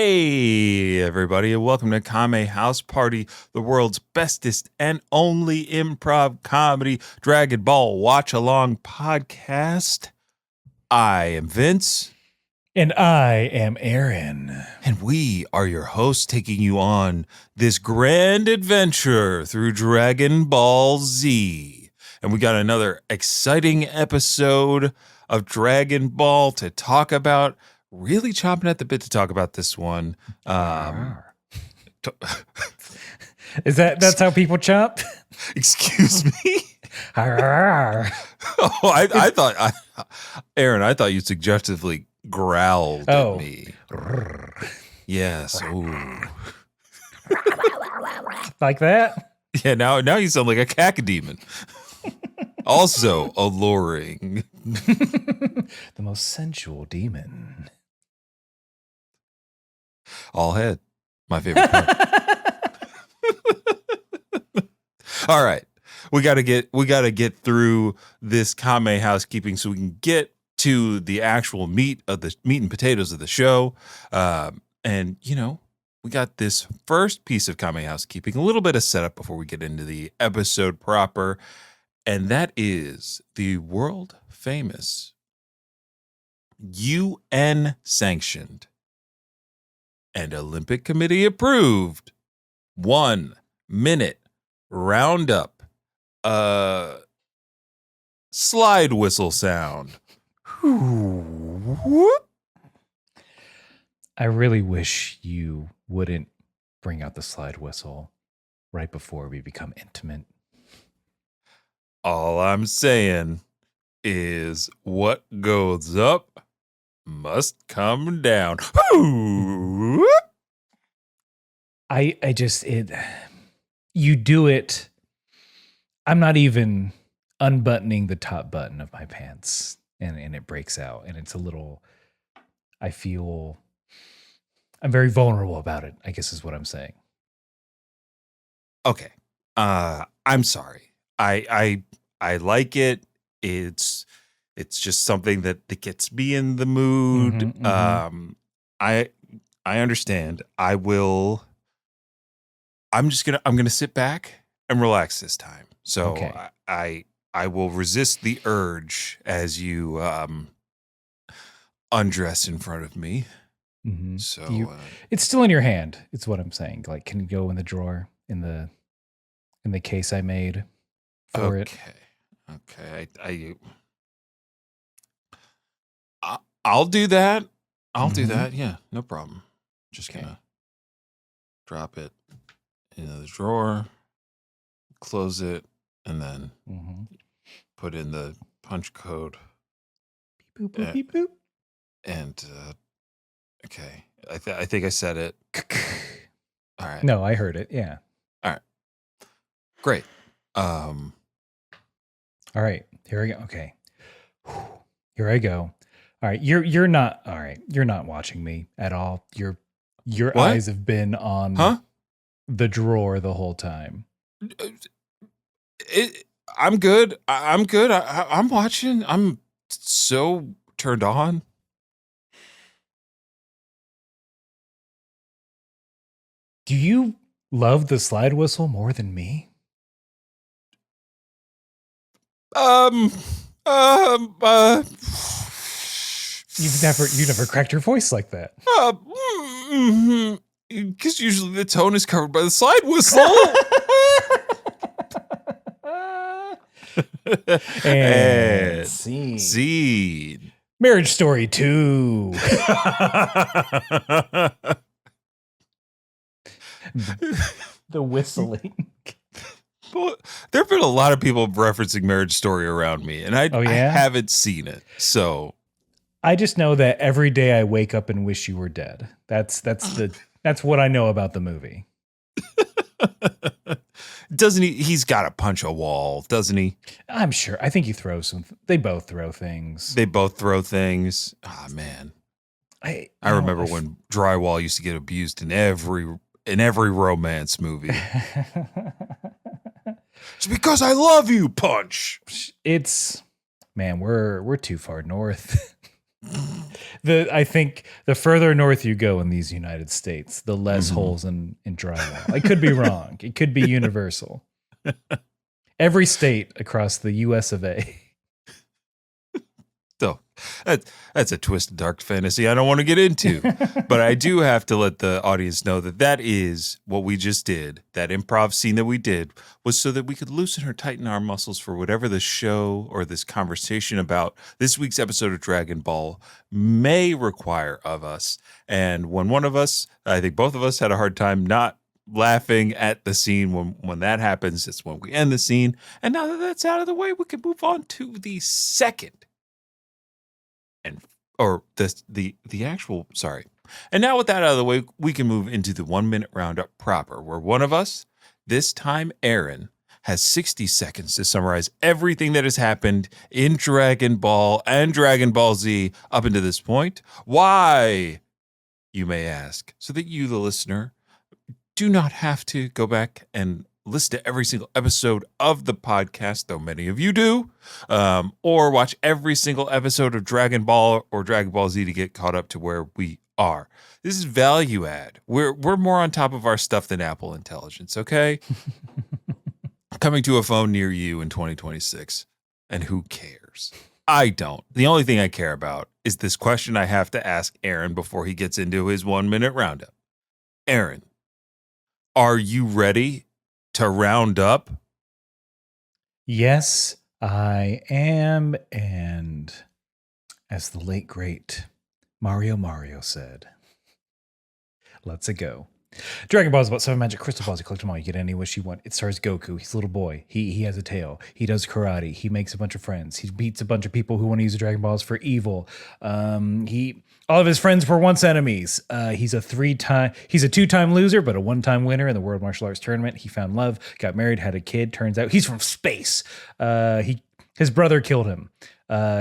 Hey, everybody, and welcome to Kame House Party, the world's bestest and only improv comedy Dragon Ball watch along podcast. I am Vince. And I am Aaron. And we are your hosts, taking you on this grand adventure through Dragon Ball Z. And we got another exciting episode of Dragon Ball to talk about. Really chomping at the bit to talk about this one. Is that's how people chomp? Excuse me? I thought, Aaron, I thought you suggestively growled at me. Yes. Ooh. Like that? Yeah, now you sound like a cacodemon. Also alluring. The most sensual demon. All head. My favorite part. All right. We gotta get through this Kame housekeeping so we can get to the actual meat and potatoes of the show. And we got this first piece of Kame housekeeping, a little bit of setup before we get into the episode proper. And that is the world famous UN sanctioned and Olympic Committee approved 1 minute roundup slide whistle sound. I really wish you wouldn't bring out the slide whistle right before we become intimate. All I'm saying is what goes up must come down. You do it. I'm not even unbuttoning the top button of my pants and it breaks out and it's a little, I feel I'm very vulnerable about it, I guess is what I'm saying. Okay. I'm sorry. I like it. It's just something that gets me in the mood. Mm-hmm. I understand. I'm gonna sit back and relax this time. So okay. I will resist the urge as you undress in front of me. Mm-hmm. So it's still in your hand. It's what I'm saying. Like, can it go in the drawer in the case I made for it? Okay. I'll do that. I'll do that. Yeah, no problem. Just gonna drop it into the drawer, close it, and then put in the punch code. Beep, boop, boop, beep, boop. And okay, I think I said it. All right. No, I heard it. Yeah. All right. Great. All right. Here we go. Okay. Here I go. All right. You're not all right. You're not watching me at all. Your What? eyes have been on the drawer the whole time. I'm good. I'm good. I'm watching. I'm so turned on. Do you love the slide whistle more than me? You've never cracked your voice like that. Because usually the tone is covered by the slide whistle. and scene. Marriage Story 2. The whistling. But there have been a lot of people referencing Marriage Story around me, and I haven't seen it. So I just know that every day I wake up and wish you were dead. That's what I know about the movie. Doesn't he? He's got to punch a wall, doesn't he? I'm sure. I think he throws some. They both throw things. Ah, man. I remember when drywall used to get abused in every romance movie. It's because I love you, punch. It's, man, we're too far north. I think the further north you go in these United States, the less holes in drywall. I could be wrong. It could be universal. Every state across the US of A. So that's a twisted dark fantasy I don't want to get into. But I do have to let the audience know that is what we just did. That improv scene that we did was so that we could loosen or tighten our muscles for whatever the show or this conversation about this week's episode of Dragon Ball may require of us. And when one of us, I think both of us, had a hard time not laughing at the scene when that happens, it's when we end the scene. And now that that's out of the way, we can move on to the second. And now with that out of the way, we can move into the 1 minute roundup proper, where one of us, this time Aaron, has 60 seconds to summarize everything that has happened in Dragon Ball and Dragon Ball Z up until this point. Why, you may ask, so that you, the listener, do not have to go back and listen to every single episode of the podcast, though many of you do, or watch every single episode of Dragon Ball or Dragon Ball Z to get caught up to where we are. This is value add. We're more on top of our stuff than Apple Intelligence, okay? Coming to a phone near you in 2026. And who cares? I don't. The only thing I care about is this question I have to ask Aaron before he gets into his 1 minute roundup. Aaron, are you ready to round up? Yes, I am. And as the late, great Mario said, let's go. Dragon Ball is about 7 magic crystal balls. You collect them all. You get any wish you want. It stars Goku. He's a little boy. He has a tail. He does karate. He makes a bunch of friends. He beats a bunch of people who want to use the Dragon Balls for evil. All of his friends were once enemies. He's a two-time loser, but a one-time winner in the World Martial Arts Tournament. He found love, got married, had a kid. Turns out he's from space. His brother killed him.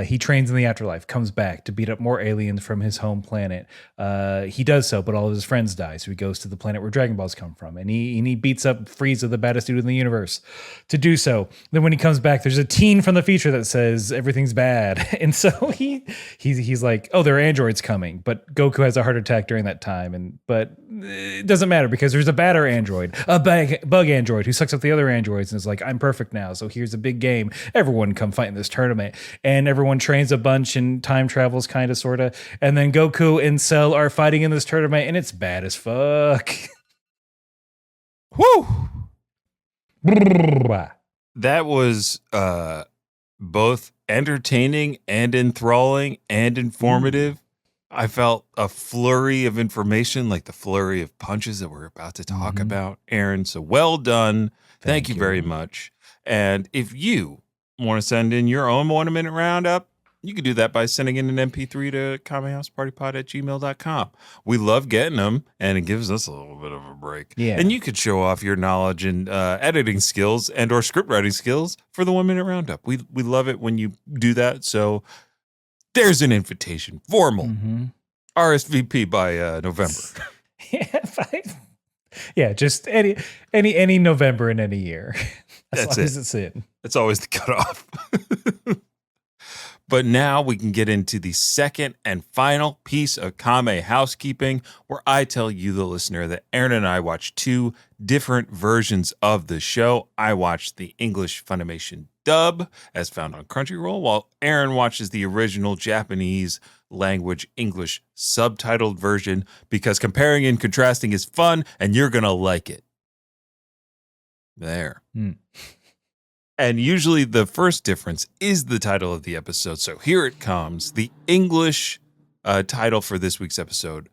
He trains in the afterlife, comes back to beat up more aliens from his home planet. He does so, but all of his friends die. So he goes to the planet where Dragon Balls come from, and he beats up Frieza, the baddest dude in the universe, to do so. Then when he comes back, there's a teen from the future that says everything's bad, and so he's like, "Oh, there are androids coming," but Goku has a heart attack during that time, but it doesn't matter because there's a badder android, a bug android who sucks up the other androids and is like, "I'm perfect now." So here's a big game. Everyone come fight in this tournament. And everyone trains a bunch and time travels kind of, sort of. And then Goku and Cell are fighting in this tournament, and it's bad as fuck. Woo! That was both entertaining and enthralling and informative. I felt a flurry of information, like the flurry of punches that we're about to talk about, Aaron. So well done. Thank you very much. And if you want to send in your own 1 minute roundup, you can do that by sending in an MP3 to kamehousepartypod@gmail.com. We love getting them, and it gives us a little bit of a break. Yeah. And you could show off your knowledge and editing skills and or script writing skills for the 1 minute roundup. We love it when you do that. So there's an invitation, formal RSVP by November. Yeah, just any November in any year. That's long as it's in. That's always the cutoff. But now we can get into the second and final piece of Kame housekeeping, where I tell you, the listener, that Aaron and I watched two different versions of the show. I watched the English Funimation dub, as found on Crunchyroll, while Aaron watches the original Japanese language English subtitled version, because comparing and contrasting is fun, and you're going to like it. There. And usually the first difference is the title of the episode. So here it comes. The English title for this week's episode.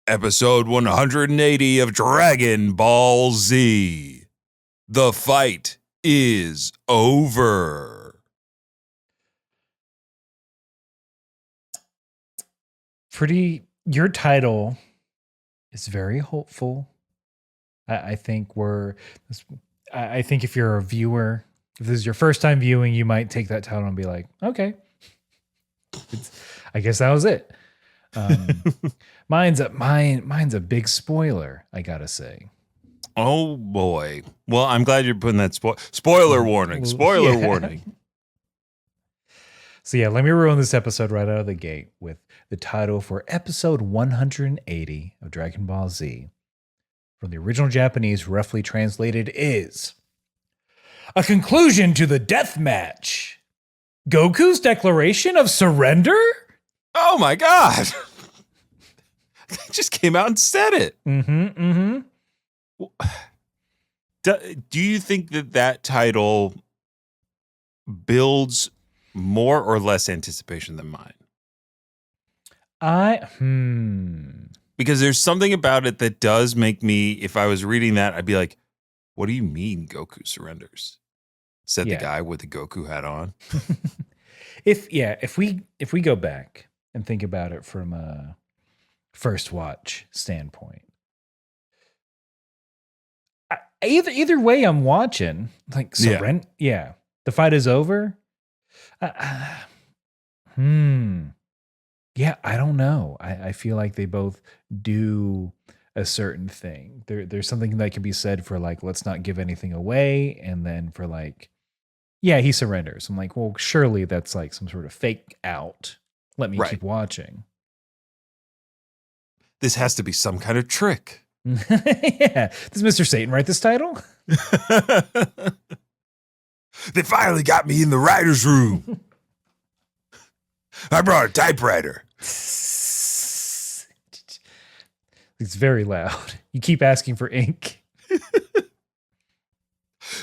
Episode 180 of Dragon Ball Z. The fight is over. Your title is very hopeful. I think if you're a viewer, if this is your first time viewing, you might take that title and be like, okay, I guess that was it. Mine's a big spoiler, I gotta say. Oh boy. Well, I'm glad you're putting that spoiler warning. Spoiler warning. So yeah, let me ruin this episode right out of the gate with the title for episode 180 of Dragon Ball Z. From the original Japanese, roughly translated, is a conclusion to the death match. Goku's declaration of surrender? Oh my God. They just came out and said it. Do you think that title builds more or less anticipation than mine? Because there's something about it that does make me, if I was reading that, I'd be like, what do you mean Goku surrenders? Said the guy with the Goku hat on. If we go back and think about it from a first watch standpoint, either way I'm watching, like surrender. Yeah. The fight is over. Yeah, I don't know. I feel like they both do a certain thing. There's something that can be said for like, let's not give anything away. And then for like, yeah, he surrenders. I'm like, well, surely that's like some sort of fake out. Let me keep watching. This has to be some kind of trick. Yeah. Does Mr. Satan write this title? They finally got me in the writer's room. I brought a typewriter. It's very loud. You keep asking for ink.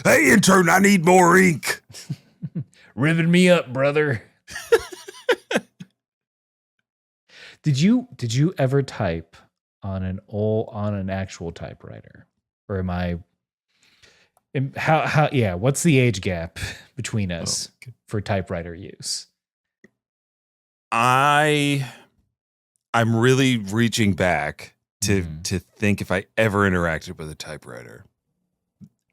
Hey, intern, I need more ink. Ribbon me up, brother. Did you ever type on an actual typewriter? Or am I what's the age gap between us for typewriter use? I'm really reaching back to think if I ever interacted with a typewriter,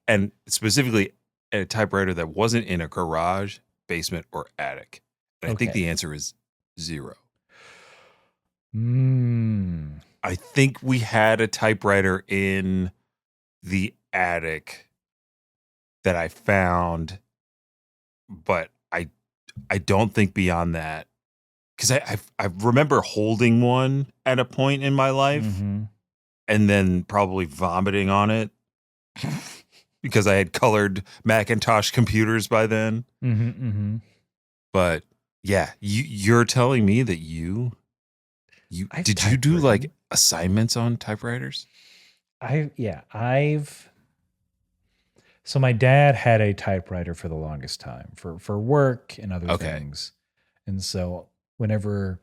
and specifically a typewriter that wasn't in a garage, basement, or attic. And I think the answer is 0. I think we had a typewriter in the attic that I found, but I don't think beyond that. Because I remember holding one at a point in my life and then probably vomiting on it because I had colored Macintosh computers by then. But yeah, you're telling me that did you do like assignments on typewriters? So my dad had a typewriter for the longest time for work and other things. And so whenever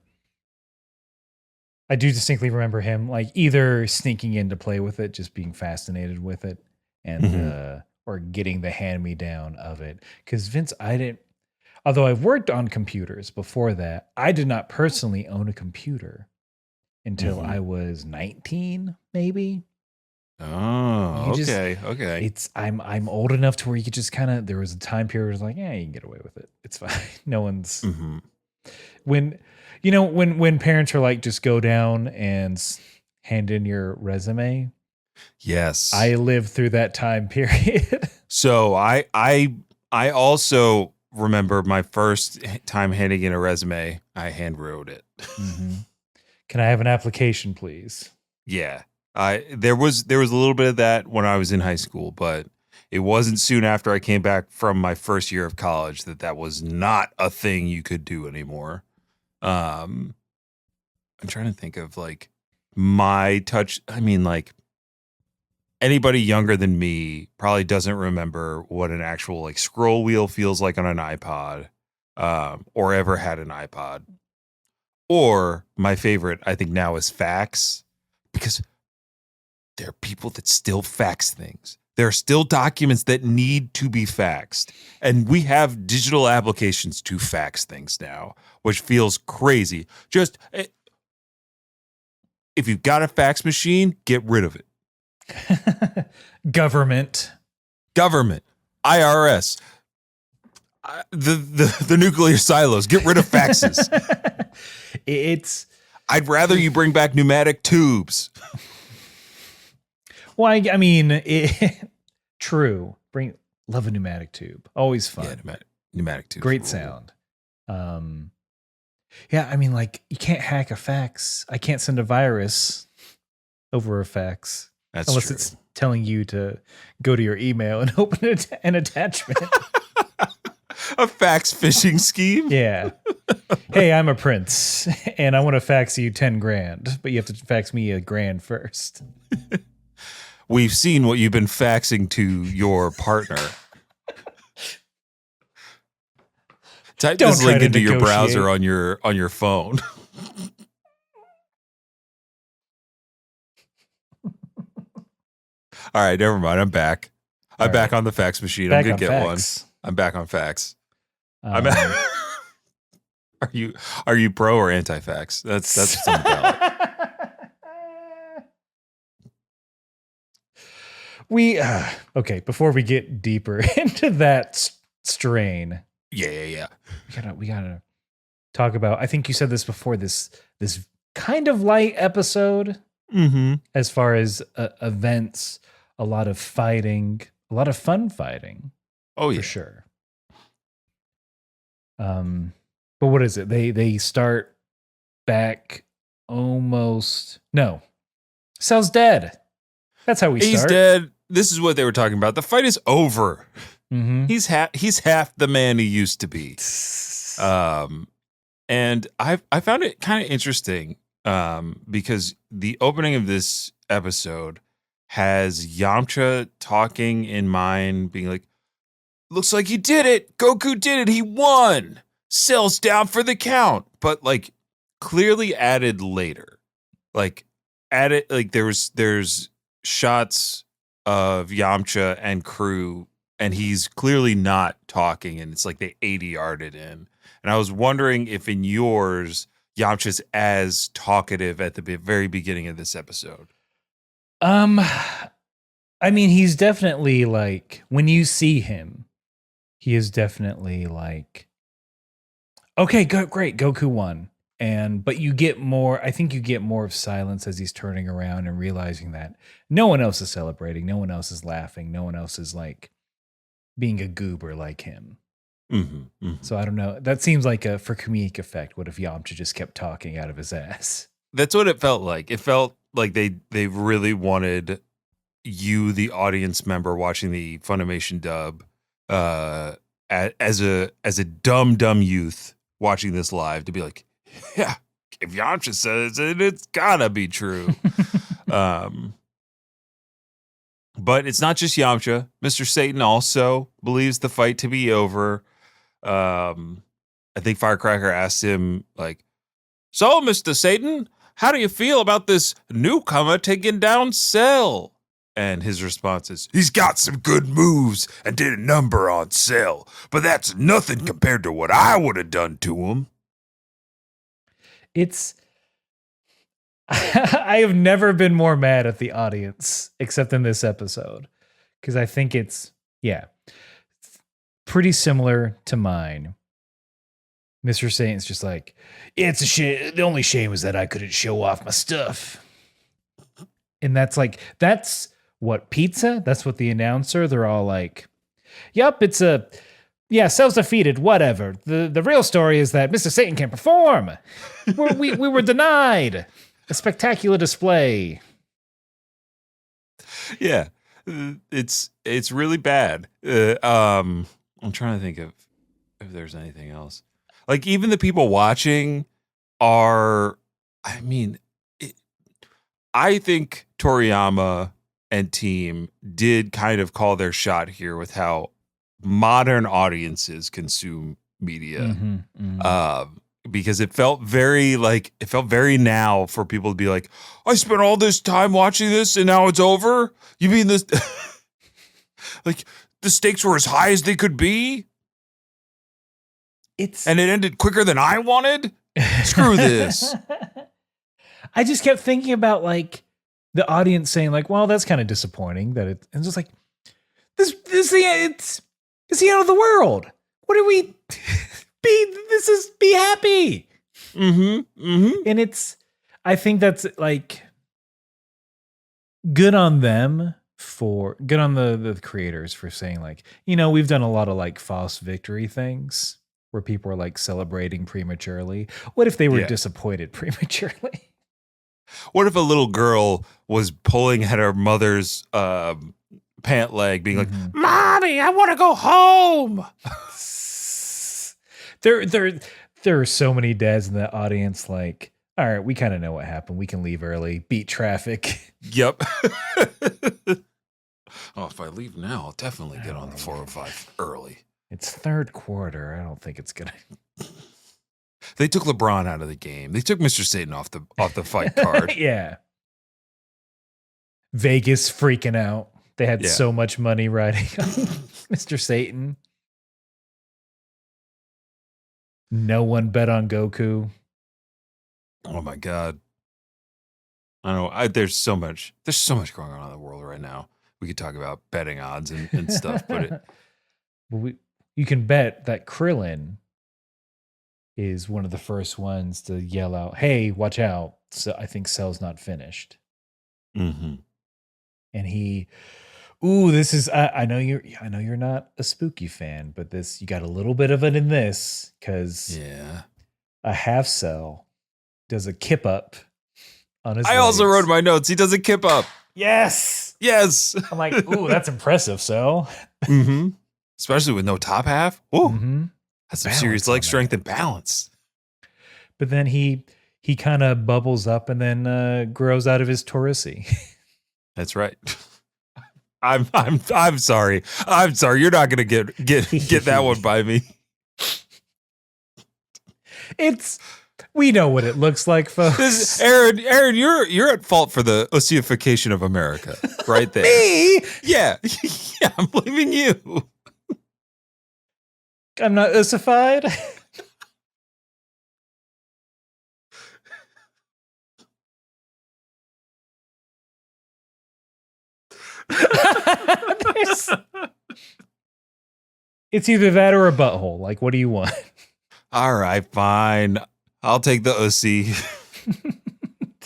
I do distinctly remember him like either sneaking in to play with it, just being fascinated with it, and or getting the hand-me-down of it. Because Vince, although I've worked on computers before that, I did not personally own a computer until I was 19, maybe. Oh, okay. I'm old enough to where you could just kind of, there was a time period where it was like, yeah, you can get away with it. It's fine. No one's when parents are like, just go down and hand in your resume. Yes. I lived through that time period. So I also remember my first time handing in a resume. I hand wrote it. Can I have an application, please? Yeah. There was a little bit of that when I was in high school, but it wasn't soon after I came back from my first year of college that was not a thing you could do anymore. I'm trying to think of like my touch. I mean, like anybody younger than me probably doesn't remember what an actual like scroll wheel feels like on an iPod, or ever had an iPod. Or my favorite, I think now, is fax, because there are people that still fax things. There are still documents that need to be faxed. And we have digital applications to fax things now, which feels crazy. Just, if you've got a fax machine, get rid of it. Government. IRS. The nuclear silos. Get rid of faxes. I'd rather you bring back pneumatic tubes. Well, I mean, true. Love a pneumatic tube. Always fun. Yeah, pneumatic tubes. Great sound. Yeah, I mean, like, you can't hack a fax. I can't send a virus over a fax. That's unless true. it's telling you to go to your email and open an attachment. A fax phishing scheme? Yeah. Hey, I'm a prince and I want to fax you 10 grand, but you have to fax me $1,000 first. We've seen what you've been faxing to your partner. Type Don't this try link to into your negotiate. browser on your phone. All right, never mind. I'm back. I'm All back right. on the fax machine. Back I'm on gonna get fax. one. I'm back on fax. Um, Are you pro or anti-fax? That's what's on the ballot. Okay, before we get deeper into that strain, Yeah. we gotta talk about. I think you said this before. This kind of light episode, Mm-hmm. as far as events, a lot of fighting, a lot of fun fighting. Oh yeah. For sure. But what is it? They start back almost. No, Cell's dead. That's how we He's start. dead. This is what they were talking about. The fight is over. Mm-hmm. He's half the man he used to be. And I found it kind of interesting because the opening of this episode has Yamcha talking in mind, being like, "Looks like he did it. Goku did it. He won. Cell's down for the count." But like clearly added later, like added like there's shots of Yamcha and crew, and he's clearly not talking, and it's like they 80-yarded in. And I was wondering if in yours, Yamcha's as talkative at the very beginning of this episode. I mean, he's definitely like, when you see him, he is definitely like, okay, great, Goku won. But you get more, I think you get more of silence as he's turning around and realizing that no one else is celebrating, no one else is laughing, no one else is like being a goober like him. Mm-hmm, mm-hmm. So I don't know. That seems like for comedic effect. What if Yamcha just kept talking out of his ass? That's what it felt like. It felt like they really wanted you, the audience member watching the Funimation dub, as a dumb youth watching this live, to be like, yeah, if Yamcha says it, it's gotta be true. But it's not just Yamcha. Mr. Satan also believes the fight to be over. I think Firecracker asked him, like, "So, Mr. Satan, how do you feel about this newcomer taking down Cell?" And his response is, "He's got some good moves and did a number on Cell, but that's nothing compared to what I would have done to him." It's I have never been more mad at the audience except in this episode, because I think it's pretty similar to mine. Mr. Satan's just like, it's a shame. The only shame is that I couldn't show off my stuff. And that's what pizza? That's what the announcer, they're all like, yep, Cell's defeated, whatever. The real story is that Mr. Satan can't perform. We were denied a spectacular display. Yeah, it's really bad. I'm trying to think of if there's anything else. Like, even the people watching are, I mean, I think Toriyama and team did kind of call their shot here with how modern audiences consume media. Mm-hmm, mm-hmm. Because it felt very now for people to be like, I spent all this time watching this and now it's over? You mean this? Like, the stakes were as high as they could be? And it ended quicker than I wanted? Screw this. I just kept thinking about like the audience saying like, well, that's kind of disappointing that it's just like, it's the end of the world. What do we be happy. Mm-hmm. Mm-hmm. And I think that's like good on them, good on the creators for saying like, we've done a lot of like false victory things where people are like celebrating prematurely? What if they were disappointed prematurely? What if a little girl was pulling at her mother's pant leg, being like, "Mommy, I want to go home." There are so many dads in the audience like, all right, we kind of know what happened. We can leave early, beat traffic. Yep. Oh, if I leave now, I'll definitely get on the 405 early. It's third quarter. I don't think it's gonna. They took LeBron out of the game. They took Mr. Satan off the fight card. Yeah. Vegas freaking out. They had so much money riding on Mr. Satan. No one bet on Goku. Oh my God. I know. There's so much going on in the world right now. We could talk about betting odds and stuff, but you can bet that Krillin is one of the first ones to yell out, "Hey, watch out. So I think Cell's not finished." Mm-hmm. And this is I know you're not a spooky fan, but you got a little bit of it in this because a half Cell does a kip up on his legs. Also wrote in my notes, he does a kip up. Yes. I'm like, ooh, that's impressive, Cell. Mm-hmm. Especially with no top half. Ooh, that's some serious leg strength and balance. But then he kind of bubbles up and then grows out of his Taurusi. That's right. I'm sorry. I'm sorry. You're not gonna get that one by me. We know what it looks like, folks. Aaron, you're at fault for the ossification of America, right there. Me? Yeah, I'm blaming you. I'm not ossified. It's either that or a butthole. Like, what do you want? All right, fine. I'll take the Ussie.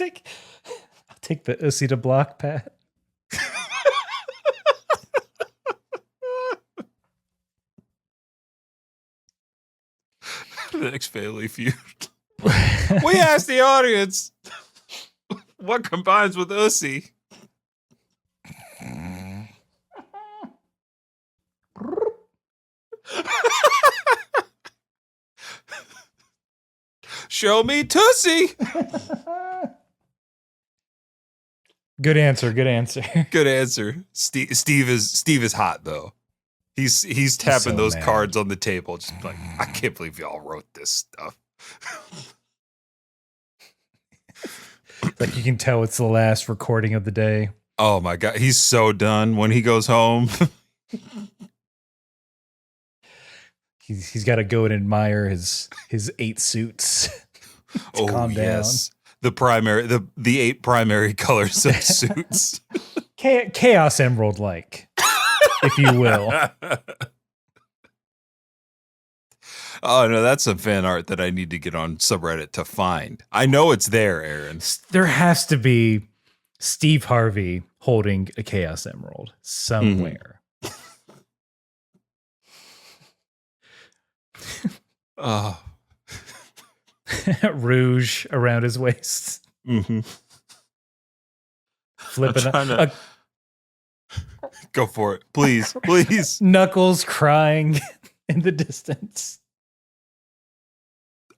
I'll take the Ussie to block, Pat. The next family feud. We asked the audience what combines with Ussie. Show me Tussie. Good answer. Good answer. Steve is hot though. He's tapping those cards on the table, just like, I can't believe y'all wrote this stuff. Like you can tell it's the last recording of the day. Oh my God, he's so done when he goes home. He's got to go and admire his 8 suits. Calm down. The 8 primary colors of suits. Chaos Emerald like, if you will. Oh no, that's some fan art that I need to get on subreddit to find. I know it's there, Aaron. There has to be Steve Harvey holding a Chaos Emerald somewhere. Oh. Rouge around his waist. Mm-hmm. Flipping up. Go for it. Please. Knuckles crying in the distance.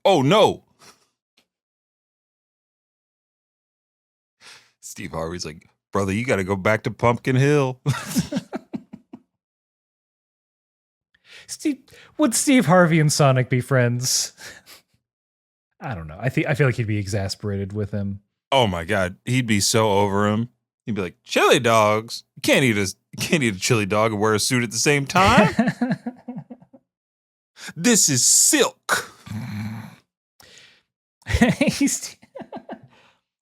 Oh, no. Steve Harvey's like, brother, you got to go back to Pumpkin Hill. Would Steve Harvey and Sonic be friends? I don't know. I feel like he'd be exasperated with him. Oh my God, he'd be so over him. He'd be like, chili dogs. You can't eat a chili dog and wear a suit at the same time. This is silk.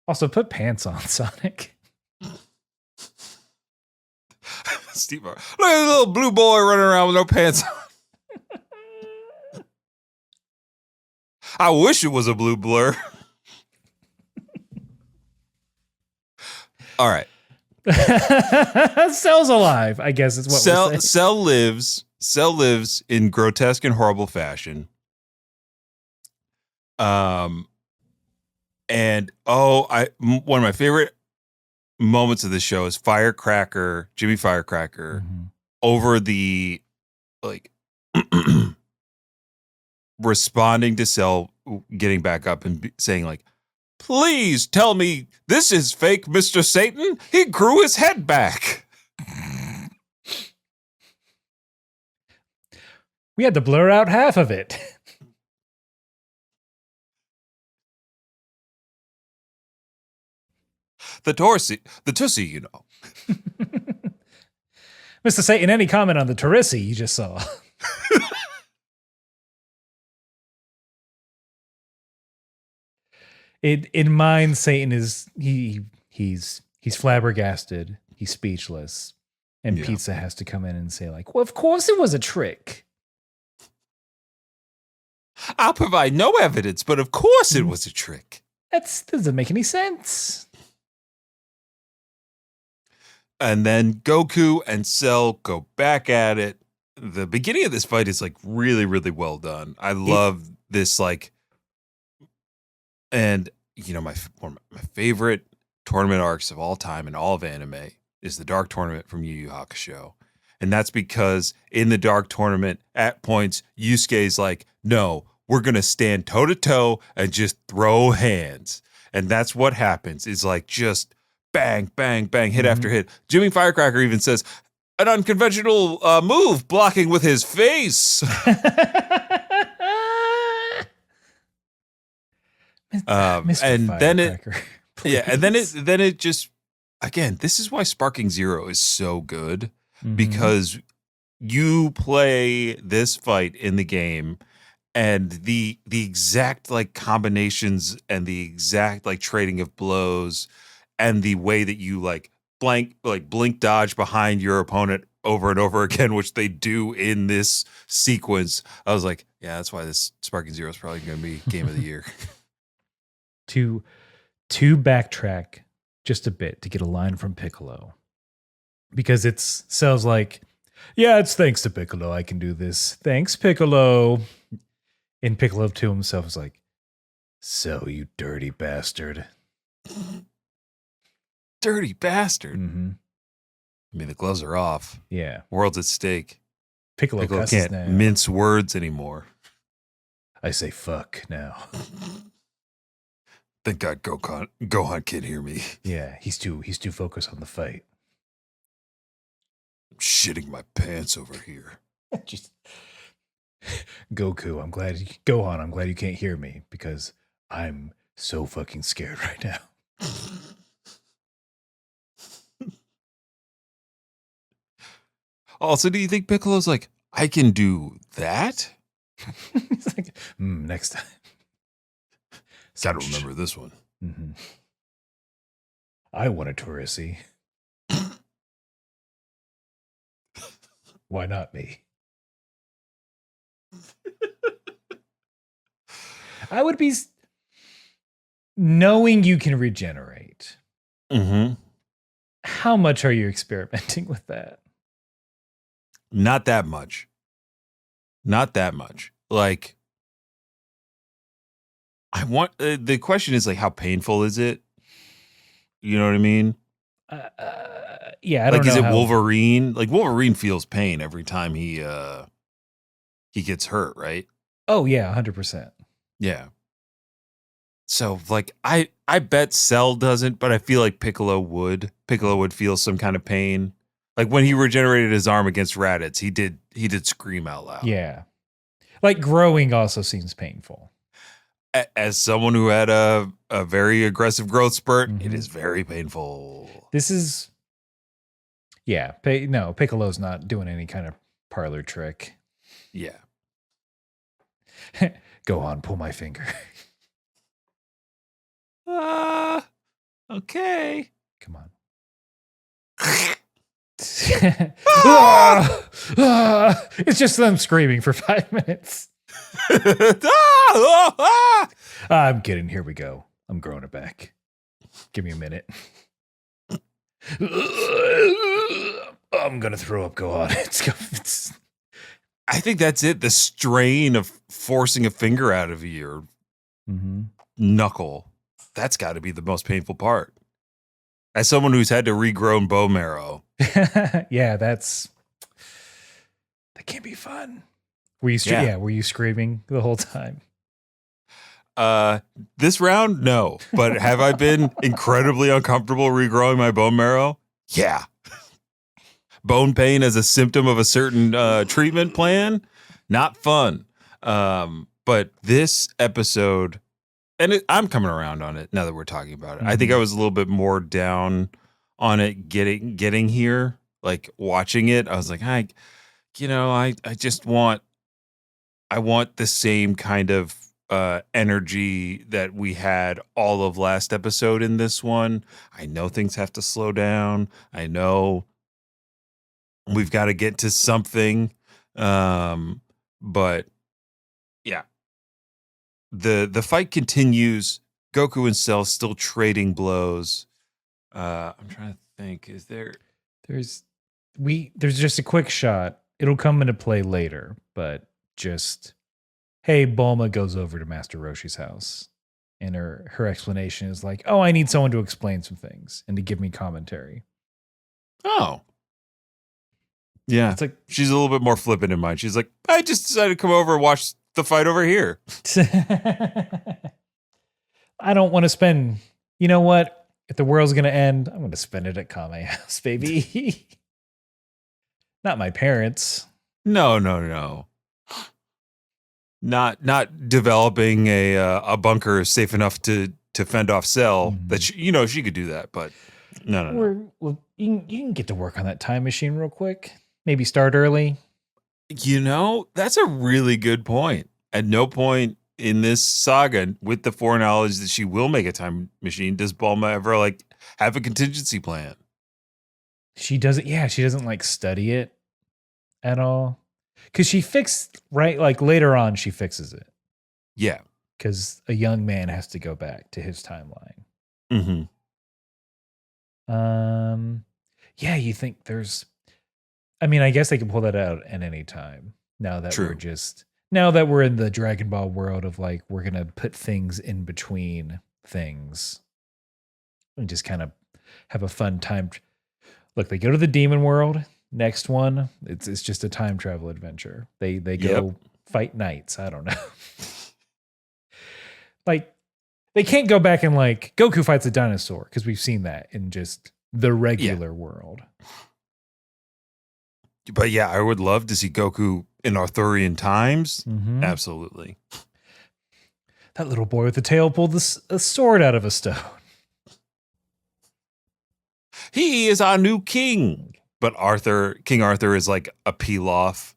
Also, put pants on, Sonic. Steve Harvey. Look at the little blue boy running around with no pants on. I wish it was a blue blur. All right. Cell's alive, I guess is what we're saying. Cell lives in grotesque and horrible fashion. Um, one of my favorite moments of the show is Jimmy Firecracker, over the like responding to Cell getting back up and saying like, "Please tell me this is fake, Mr. Satan. He grew his head back." We had to blur out half of it. The Tussie, you know. Mr. Satan, any comment on the Tarissi you just saw? In mine, Satan is he's flabbergasted, he's speechless, and Pizza has to come in and say like, "Well, of course it was a trick. I'll provide no evidence, but of course it was a trick." That doesn't make any sense. And then Goku and Cell go back at it. The beginning of this fight is like really, really well done. I love this, like, and you know, one of my favorite tournament arcs of all time in all of anime is the Dark Tournament from Yu Yu Hakusho. And that's because in the Dark Tournament, at points, Yusuke's like, "No, we're going to stand toe to toe and just throw hands." And that's what happens. It's like just bang, bang, bang, hit after hit. Jimmy Firecracker even says, "An unconventional move, blocking with his face." And then it just, again, this is why Sparking Zero is so good, because you play this fight in the game and the exact like combinations and the exact like trading of blows and the way that you like blink dodge behind your opponent over and over again, which they do in this sequence. I was like, yeah, that's why this Sparking Zero is probably going to be game of the year. To backtrack just a bit to get a line from Piccolo, because it sounds like, yeah, it's thanks to Piccolo I can do this. Thanks, Piccolo. And Piccolo to himself is like, "So you dirty bastard." Dirty bastard. I mean, the gloves are off. Yeah. World's at stake. Piccolo can't now. mince words anymore. I say fuck now. Thank God Gohan can't hear me. Yeah, he's too focused on the fight. I'm shitting my pants over here. Just Goku, I'm glad you can't hear me because I'm so fucking scared right now. Also, do you think Piccolo's like, I can do that? He's like, next time. Gotta remember this one. I want a Tarissi. Why not me? I would be knowing you can regenerate. How much are you experimenting with that? Not that much. Like, I want the question is like, how painful is it? You know what I mean? Yeah, I don't know. Is it Wolverine? Like, Wolverine feels pain every time he gets hurt, right? Oh yeah, 100%. Yeah. So like, I bet Cell doesn't, but I feel like Piccolo would. Piccolo would feel some kind of pain. Like when he regenerated his arm against Raditz, he did scream out loud. Yeah. Like growing also seems painful. As someone who had a very aggressive growth spurt, it is very painful. This is, yeah. No, Piccolo's not doing any kind of parlor trick. Yeah. Go on, pull my finger. Okay. Come on. It's just them screaming for 5 minutes. I'm kidding. Here we go. I'm growing it back. Give me a minute. I'm gonna throw up. Go on. I think that's it. The strain of forcing a finger out of you, or knuckle. That's got to be the most painful part. As someone who's had to regrow bone marrow. Yeah, that can't be fun. Were you screaming the whole time? This round, no. But have I been incredibly uncomfortable regrowing my bone marrow? Yeah. Bone pain as a symptom of a certain treatment plan? Not fun. But this episode, and I'm coming around on it now that we're talking about it. I think I was a little bit more down on it getting here, like watching it. I was like, I just want the same kind of energy that we had all of last episode in this one. I know things have to slow down. I know we've got to get to something. But yeah, the fight continues. Goku and Cell still trading blows. I'm trying to think. Is there's just a quick shot. It'll come into play later, but just, hey, Bulma goes over to Master Roshi's house, and her explanation is like, oh, I need someone to explain some things and to give me commentary. Oh. Yeah. It's like she's a little bit more flippant in mind. She's like, I just decided to come over and watch the fight over here. I don't want to spend, you know what? If the world's going to end, I'm going to spend it at Kame house, baby. Not my parents. No. Not developing a bunker safe enough to fend off Cell. That she could do that, but no. Well, you can get to work on that time machine real quick. Maybe start early. That's a really good point. At no point in this saga, with the foreknowledge that she will make a time machine, does Bulma ever have a contingency plan? She doesn't. Yeah, she doesn't study it at all. Because she fixed, right? Later on, she fixes it. Yeah. Because a young man has to go back to his timeline. Yeah, you think there's... I mean, I guess they can pull that out at any time. Now that we're in the Dragon Ball world of we're going to put things in between things. And just kind of have a fun time. Look, they go to the demon world. Next one, it's just a time travel adventure. They go fight knights. I don't know. They can't go back and Goku fights a dinosaur because we've seen that in just the regular world. But yeah, I would love to see Goku in Arthurian times. Absolutely. That little boy with the tail pulled a sword out of a stone. He is our new king. But King Arthur is like a peel-off.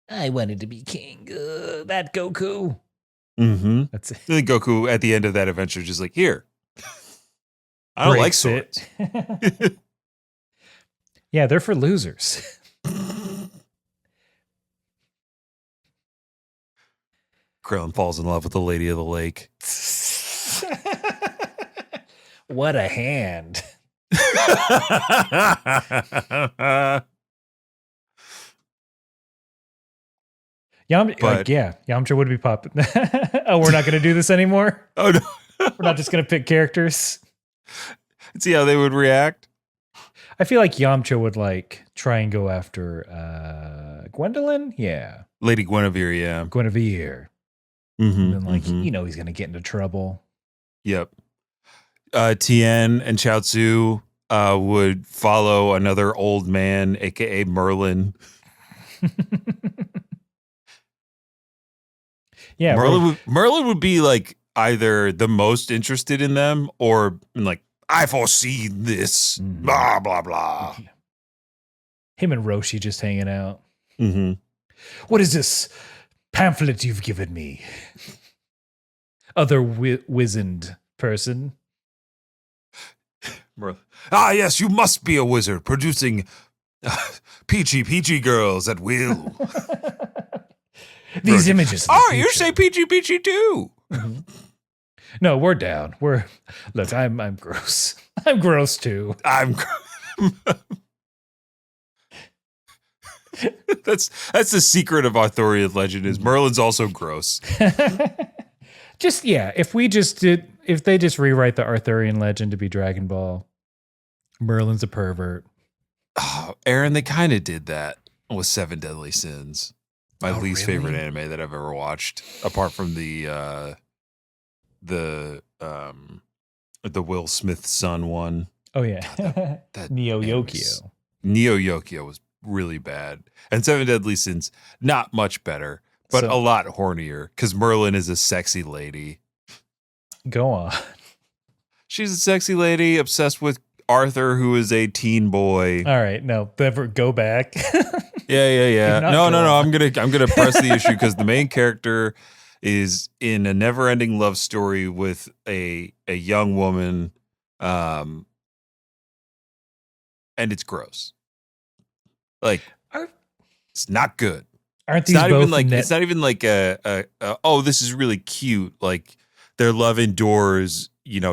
I wanted to be king. That Goku. That's it. I think Goku at the end of that adventure is just like, here. I don't like swords. Yeah, they're for losers. Krillin falls in love with the Lady of the Lake. What a hand. Yamcha would be popping. Oh, we're not going to do this anymore? Oh, no. We're not just going to pick characters? See how they would react? I feel like Yamcha would try and go after Gwendolyn? Yeah. Lady Guinevere, yeah. Guinevere. And then he's going to get into trouble. Yep. Tien and Chaozu would follow another old man, aka Merlin. Yeah, Merlin would be either the most interested in them or I foresee this, blah blah blah. Him and Roshi just hanging out. What is this pamphlet you've given me? Other wizened person. Yes, you must be a wizard producing peachy girls at will. These images. Oh, you say peachy too. No, we're down. Look, I'm gross. I'm gross too. That's the secret of Arthurian legend is Merlin's also gross. if they just rewrite the Arthurian legend to be Dragon Ball, Merlin's a pervert. Oh, Aaron, they kind of did that with Seven Deadly Sins. My least favorite anime that I've ever watched, apart from the Will Smith son one. Oh yeah, God, that Neo Yokio. Neo Yokio was really bad, and Seven Deadly Sins not much better, but a lot hornier because Merlin is a sexy lady. Go on. She's a sexy lady obsessed with Arthur, who is a teen boy. All right, no, never go back. Yeah. No. I'm gonna press the issue because the main character is in a never-ending love story with a young woman, and it's gross. Like, it's not good. Aren't these it's not even like oh, this is really cute. Like their love endures,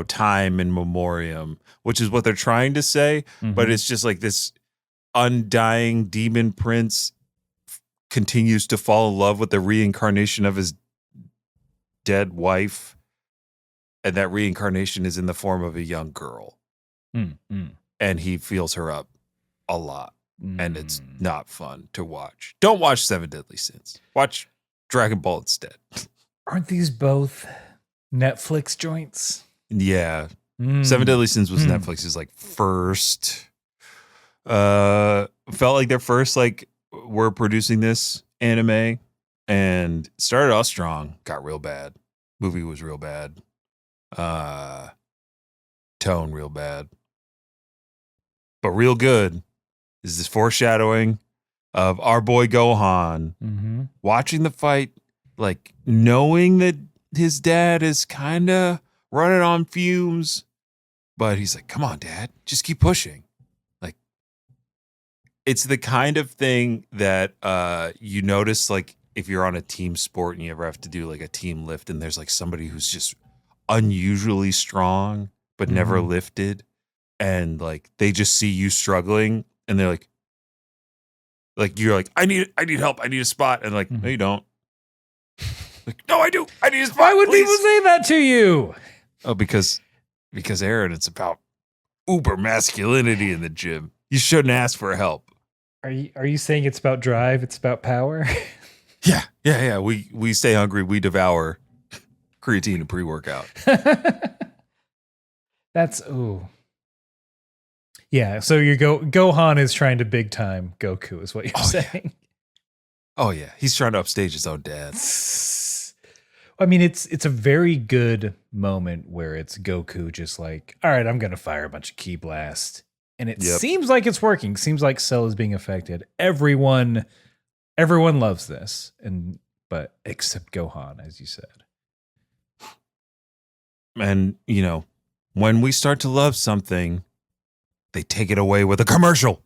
time in memoriam, which is what they're trying to say. Mm-hmm. But it's just like this undying demon prince continues to fall in love with the reincarnation of his dead wife, and that reincarnation is in the form of a young girl. And he feels her up a lot, and it's not fun to watch. Don't watch Seven Deadly Sins. Watch Dragon Ball instead. Aren't these both Netflix joints? Yeah. Seven Deadly Sins was Netflix's first felt like their first we're producing this anime, and started off strong, got real bad. Movie was real bad. Tone real bad. But real good is this foreshadowing of our boy Gohan watching the fight, knowing that his dad is kind of running on fumes, but he's like, come on, Dad, just keep pushing. It's the kind of thing that you notice, if you're on a team sport and you ever have to do a team lift, and there's somebody who's just unusually strong but never lifted, and they just see you struggling, and they're you're I need help, I need a spot, and no, you don't. No, I do. I need a spot. Why would please. people say that to you? Oh, because Aaron, it's about uber masculinity in the gym. You shouldn't ask for help. Are you saying it's about drive? It's about power? Yeah. We stay hungry. We devour creatine and pre-workout. That's yeah. So your Gohan is trying to big time Goku, is what you're saying. Oh yeah, he's trying to upstage his own dad. I mean, it's a very good moment where it's Goku just all right, I'm gonna fire a bunch of ki blast. And it seems like it's working. Seems like Cell is being affected. Everyone loves this, but except Gohan, as you said. And when we start to love something, they take it away with a commercial.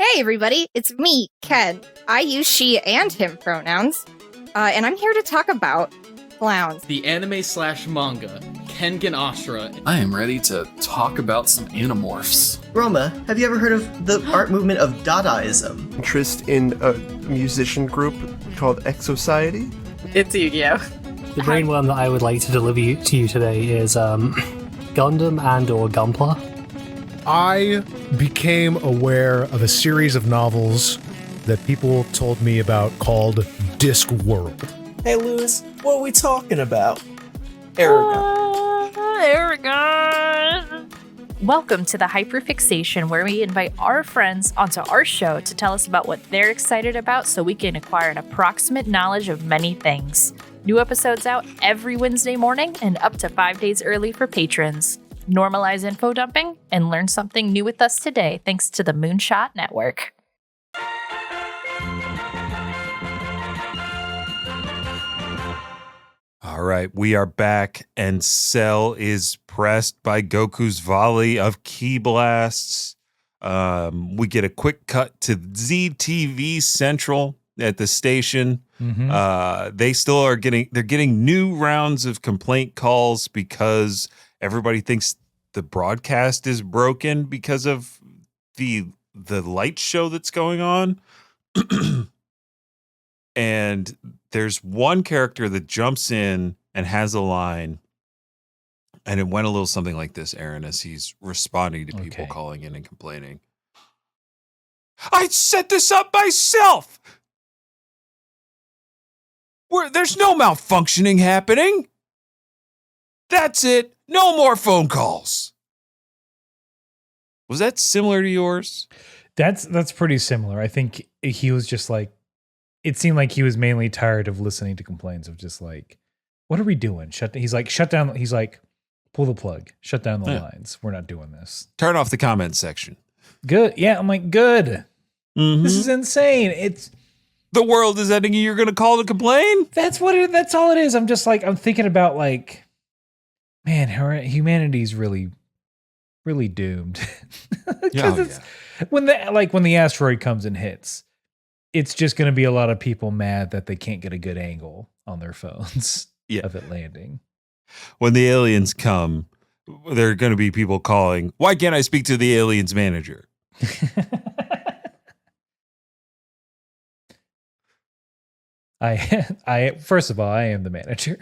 Hey everybody, it's me, Ken. I use she and him pronouns, and I'm here to talk about clowns. The anime/manga, Kengan Ashura. I am ready to talk about some Animorphs. Roma, have you ever heard of the art movement of Dadaism? Interest in a musician group called Exociety? It's Yu-Gi-Oh! The brainworm that I would like to deliver to you today is Gundam and or Gunpla. I became aware of a series of novels that people told me about called Discworld. Hey Lewis, what are we talking about? Aragon. Aragon! Welcome to the Hyperfixation, where we invite our friends onto our show to tell us about what they're excited about so we can acquire an approximate knowledge of many things. New episodes out every Wednesday morning and up to 5 days early for patrons. Normalize info dumping and learn something new with us today thanks to the Moonshot Network. All right, we are back, and Cell is pressed by Goku's volley of ki blasts. We get a quick cut to ZTV Central at the station. They still are getting new rounds of complaint calls because everybody thinks the broadcast is broken because of the light show that's going on. And there's one character that jumps in and has a line, and it went a little something like this, Aaron, as he's responding to people calling in and complaining. I set this up myself. There's no malfunctioning happening. That's it. No more phone calls. Was that similar to yours? That's pretty similar. I think he was just like, it seemed like he was mainly tired of listening to complaints of just like, what are we doing? He's like, shut down. He's like, pull the plug, shut down the lines. We're not doing this. Turn off the comment section. Good. Yeah. I'm like, good. Mm-hmm. This is insane. It's the world is ending and you're going to call to complain. That's all it is. I'm just like, I'm thinking about like, man, humanity's really, really doomed. When the asteroid comes and hits, it's just going to be a lot of people mad that they can't get a good angle on their phones of it landing. When the aliens come, there are going to be people calling, why can't I speak to the aliens manager? First of all, I am the manager.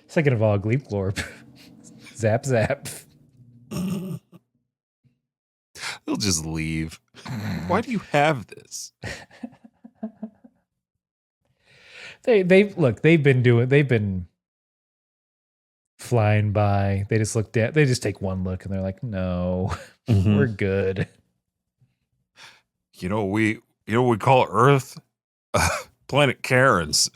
Second of all, Gleep Glorp. Zap zap. They'll just leave. Why do you have this? They've been flying by. They just looked at, they just take one look and they're like, no, we're good. You know, we call Earth Planet Karens.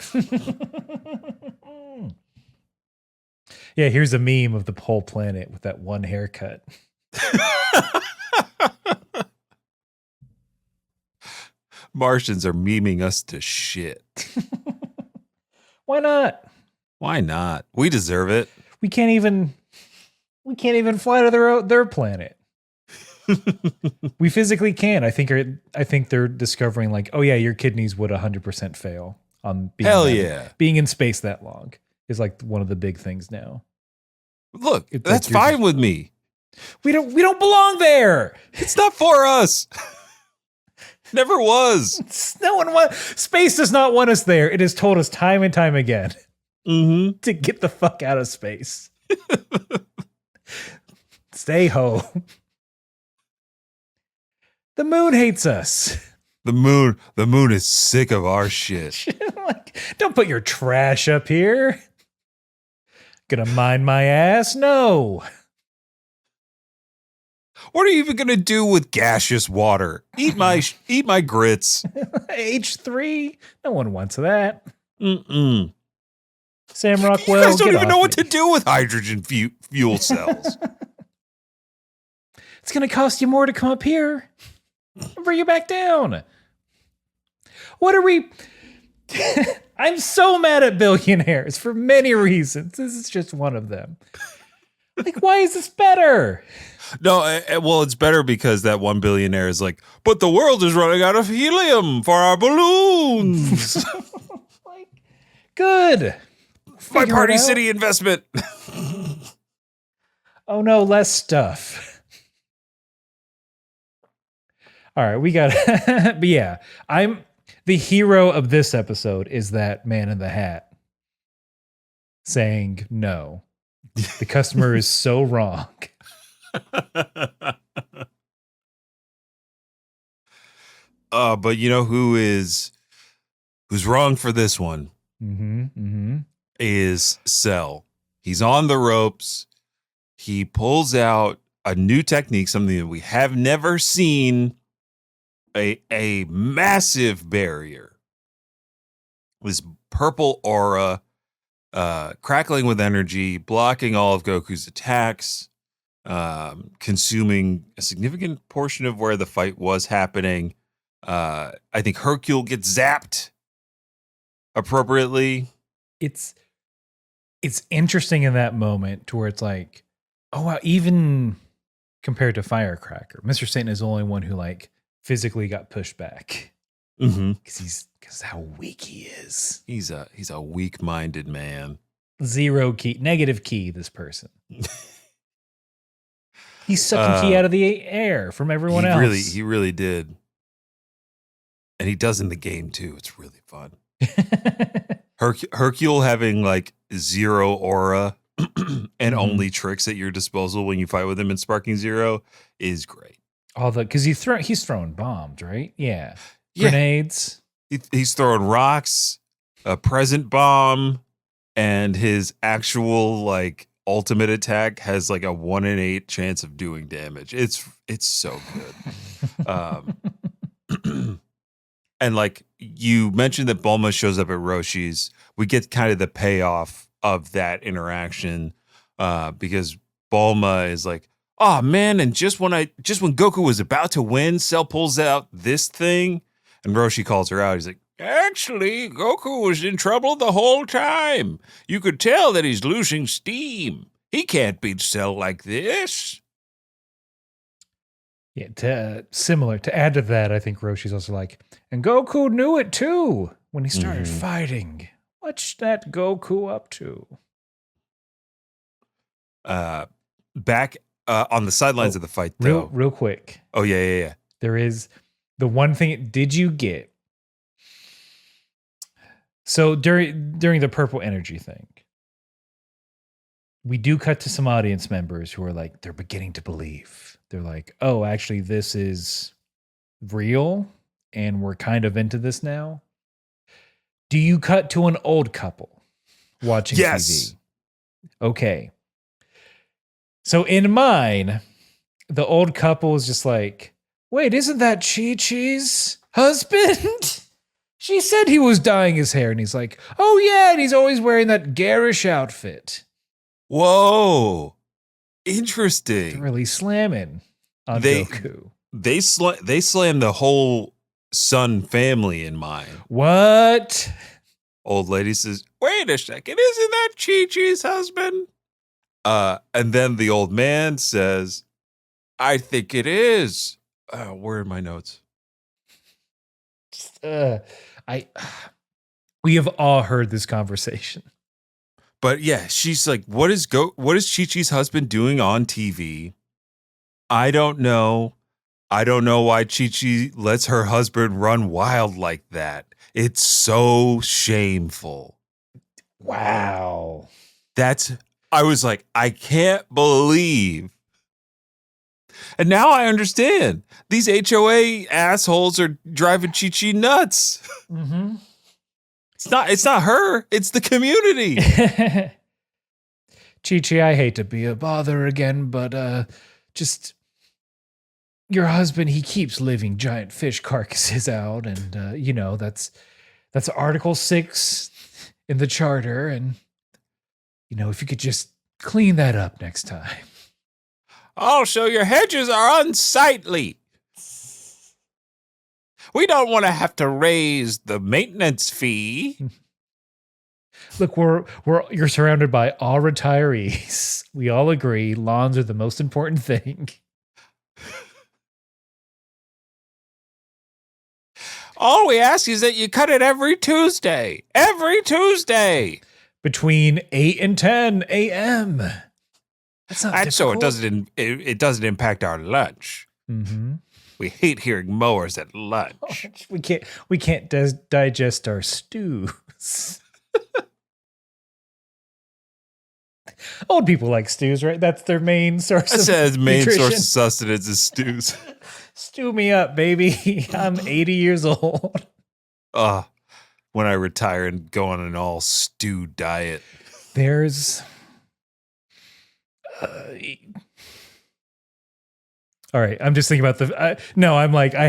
Yeah, here's a meme of the whole planet with that one haircut. Martians are memeing us to shit. Why not? Why not? We deserve it. We can't even fly to their planet. We physically can. I think they're discovering like, oh yeah, your kidneys would 100% fail on being in space that long is like one of the big things now. Look, that's fine with me. We don't belong there. It's not for us. Never was. Space does not want us there. It has told us time and time again to get the fuck out of space. Stay home. The moon hates us. The moon is sick of our shit. Like, don't put your trash up here. Gonna mind my ass? No. What are you even gonna do with gaseous water? Eat my grits. H3? No one wants that. Mm-mm. Sam Rockwell. You guys don't even know what to do with hydrogen fuel cells. It's gonna cost you more to come up here. I'll bring you back down. What are we? I'm so mad at billionaires for many reasons. This is just one of them. Like, why is this better? No, well, it's better because that one billionaire is like, but the world is running out of helium for our balloons. Like, good. My Party City investment. Oh no, less stuff. All right, we got. But yeah, the hero of this episode is that man in the hat saying no. The customer is so wrong. But you know who's wrong for this one? Is Cell. He's on the ropes. He pulls out a new technique, something that we have never seen. A massive barrier. This purple aura, crackling with energy, blocking all of Goku's attacks, consuming a significant portion of where the fight was happening. I think Hercule gets zapped appropriately. It's interesting in that moment to where it's like, oh wow, even compared to Firecracker, Mr. Satan is the only one who like physically got pushed back. Because how weak he is. He's a weak-minded man. Zero key, negative key, this person. He's sucking key out of the air from everyone else. He really did. And he does in the game too. It's really fun. Hercule having like zero aura and only tricks at your disposal when you fight with him in Sparking Zero is great. Because he's throwing bombs, right? Yeah. Grenades. He's throwing rocks, a present bomb, and his actual like ultimate attack has like a 1 in 8 chance of doing damage. It's so good. And like you mentioned that Bulma shows up at Roshi's, we get kind of the payoff of that interaction because Bulma is like, oh man, and just when Goku was about to win, Cell pulls out this thing, and Roshi calls her out. He's like, actually, Goku was in trouble the whole time. You could tell that he's losing steam. He can't beat Cell like this. Yeah, similar. To add to that, I think Roshi's also like, and Goku knew it too when he started fighting. What's that Goku up to? Back on the sidelines of the fight, though. Real quick. Oh, yeah. There is the one thing. Did you get? So during the purple energy thing, we do cut to some audience members who are like, they're beginning to believe. They're like, oh, actually, this is real, and we're kind of into this now. Do you cut to an old couple watching TV? Okay. So in mine, the old couple is just like, wait, isn't that Chi-Chi's husband? She said he was dyeing his hair. And he's like, oh, yeah, and he's always wearing that garish outfit. Whoa. Interesting. They're really slamming on Goku. They slam the whole Sun family in mine. What? Old lady says, wait a second, isn't that Chi-Chi's husband? And then the old man says, I think it is. Where are my notes? We have all heard this conversation. But yeah, she's like, what is Chi-Chi's husband doing on TV? I don't know. I don't know why Chi-Chi lets her husband run wild like that. It's so shameful. Wow. I was like, I can't believe. And now I understand. These HOA assholes are driving Chi-Chi nuts. Mm-hmm. It's not her. It's the community. Chi-Chi, I hate to be a bother again, but just your husband, he keeps leaving giant fish carcasses out, and that's Article 6 in the charter, and if you could just clean that up next time. Also, your hedges are unsightly. We don't want to have to raise the maintenance fee. Look, you're surrounded by all retirees. We all agree lawns are the most important thing. All we ask is that you cut it every Tuesday. Every Tuesday. Between 8 and 10 a.m. That's not difficult. So it doesn't impact our lunch. Mm-hmm. We hate hearing mowers at lunch. We can't digest our stews. Old people like stews, right? That's their main source of nutrition. Main source of sustenance is stews. Stew me up, baby. I'm 80 years old. When I retire and go on an all stew diet. There's all right, I'm just thinking about I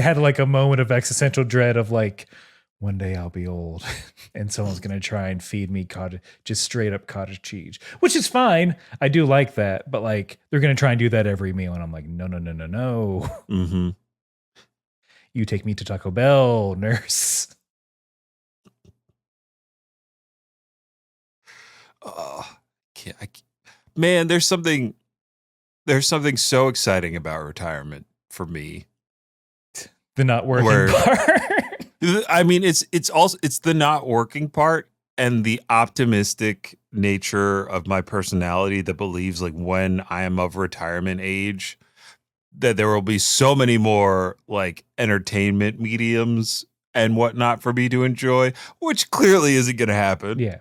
had like a moment of existential dread of like, one day I'll be old and someone's going to try and feed me just straight up cottage cheese, which is fine. I do like that, but like they're going to try and do that every meal. And I'm like, no. Mm-hmm. You take me to Taco Bell, nurse. Man, there's something so exciting about retirement for me. The not working part. I mean, it's the not working part, and the optimistic nature of my personality that believes like when I am of retirement age, that there will be so many more like entertainment mediums and whatnot for me to enjoy, which clearly isn't going to happen. Yeah.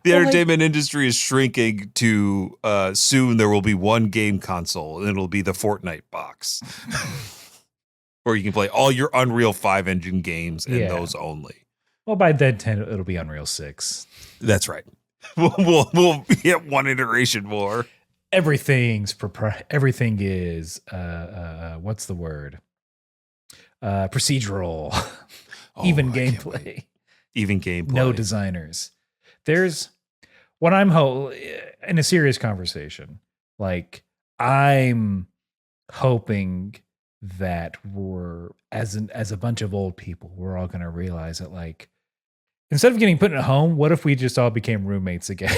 The Well, entertainment industry is shrinking to soon there will be one game console and it'll be the Fortnite box where you can play all your Unreal 5 engine games and Yeah. those only. Well, by then 10, it'll be Unreal 6. That's right. We'll get one iteration more. Everything's everything is what's the word? Procedural. Even gameplay. Even gameplay. No designers. There's what I'm in a serious conversation. Like I'm hoping that we're as a bunch of old people, we're all going to realize that like instead of getting put in a home, what if we just all became roommates again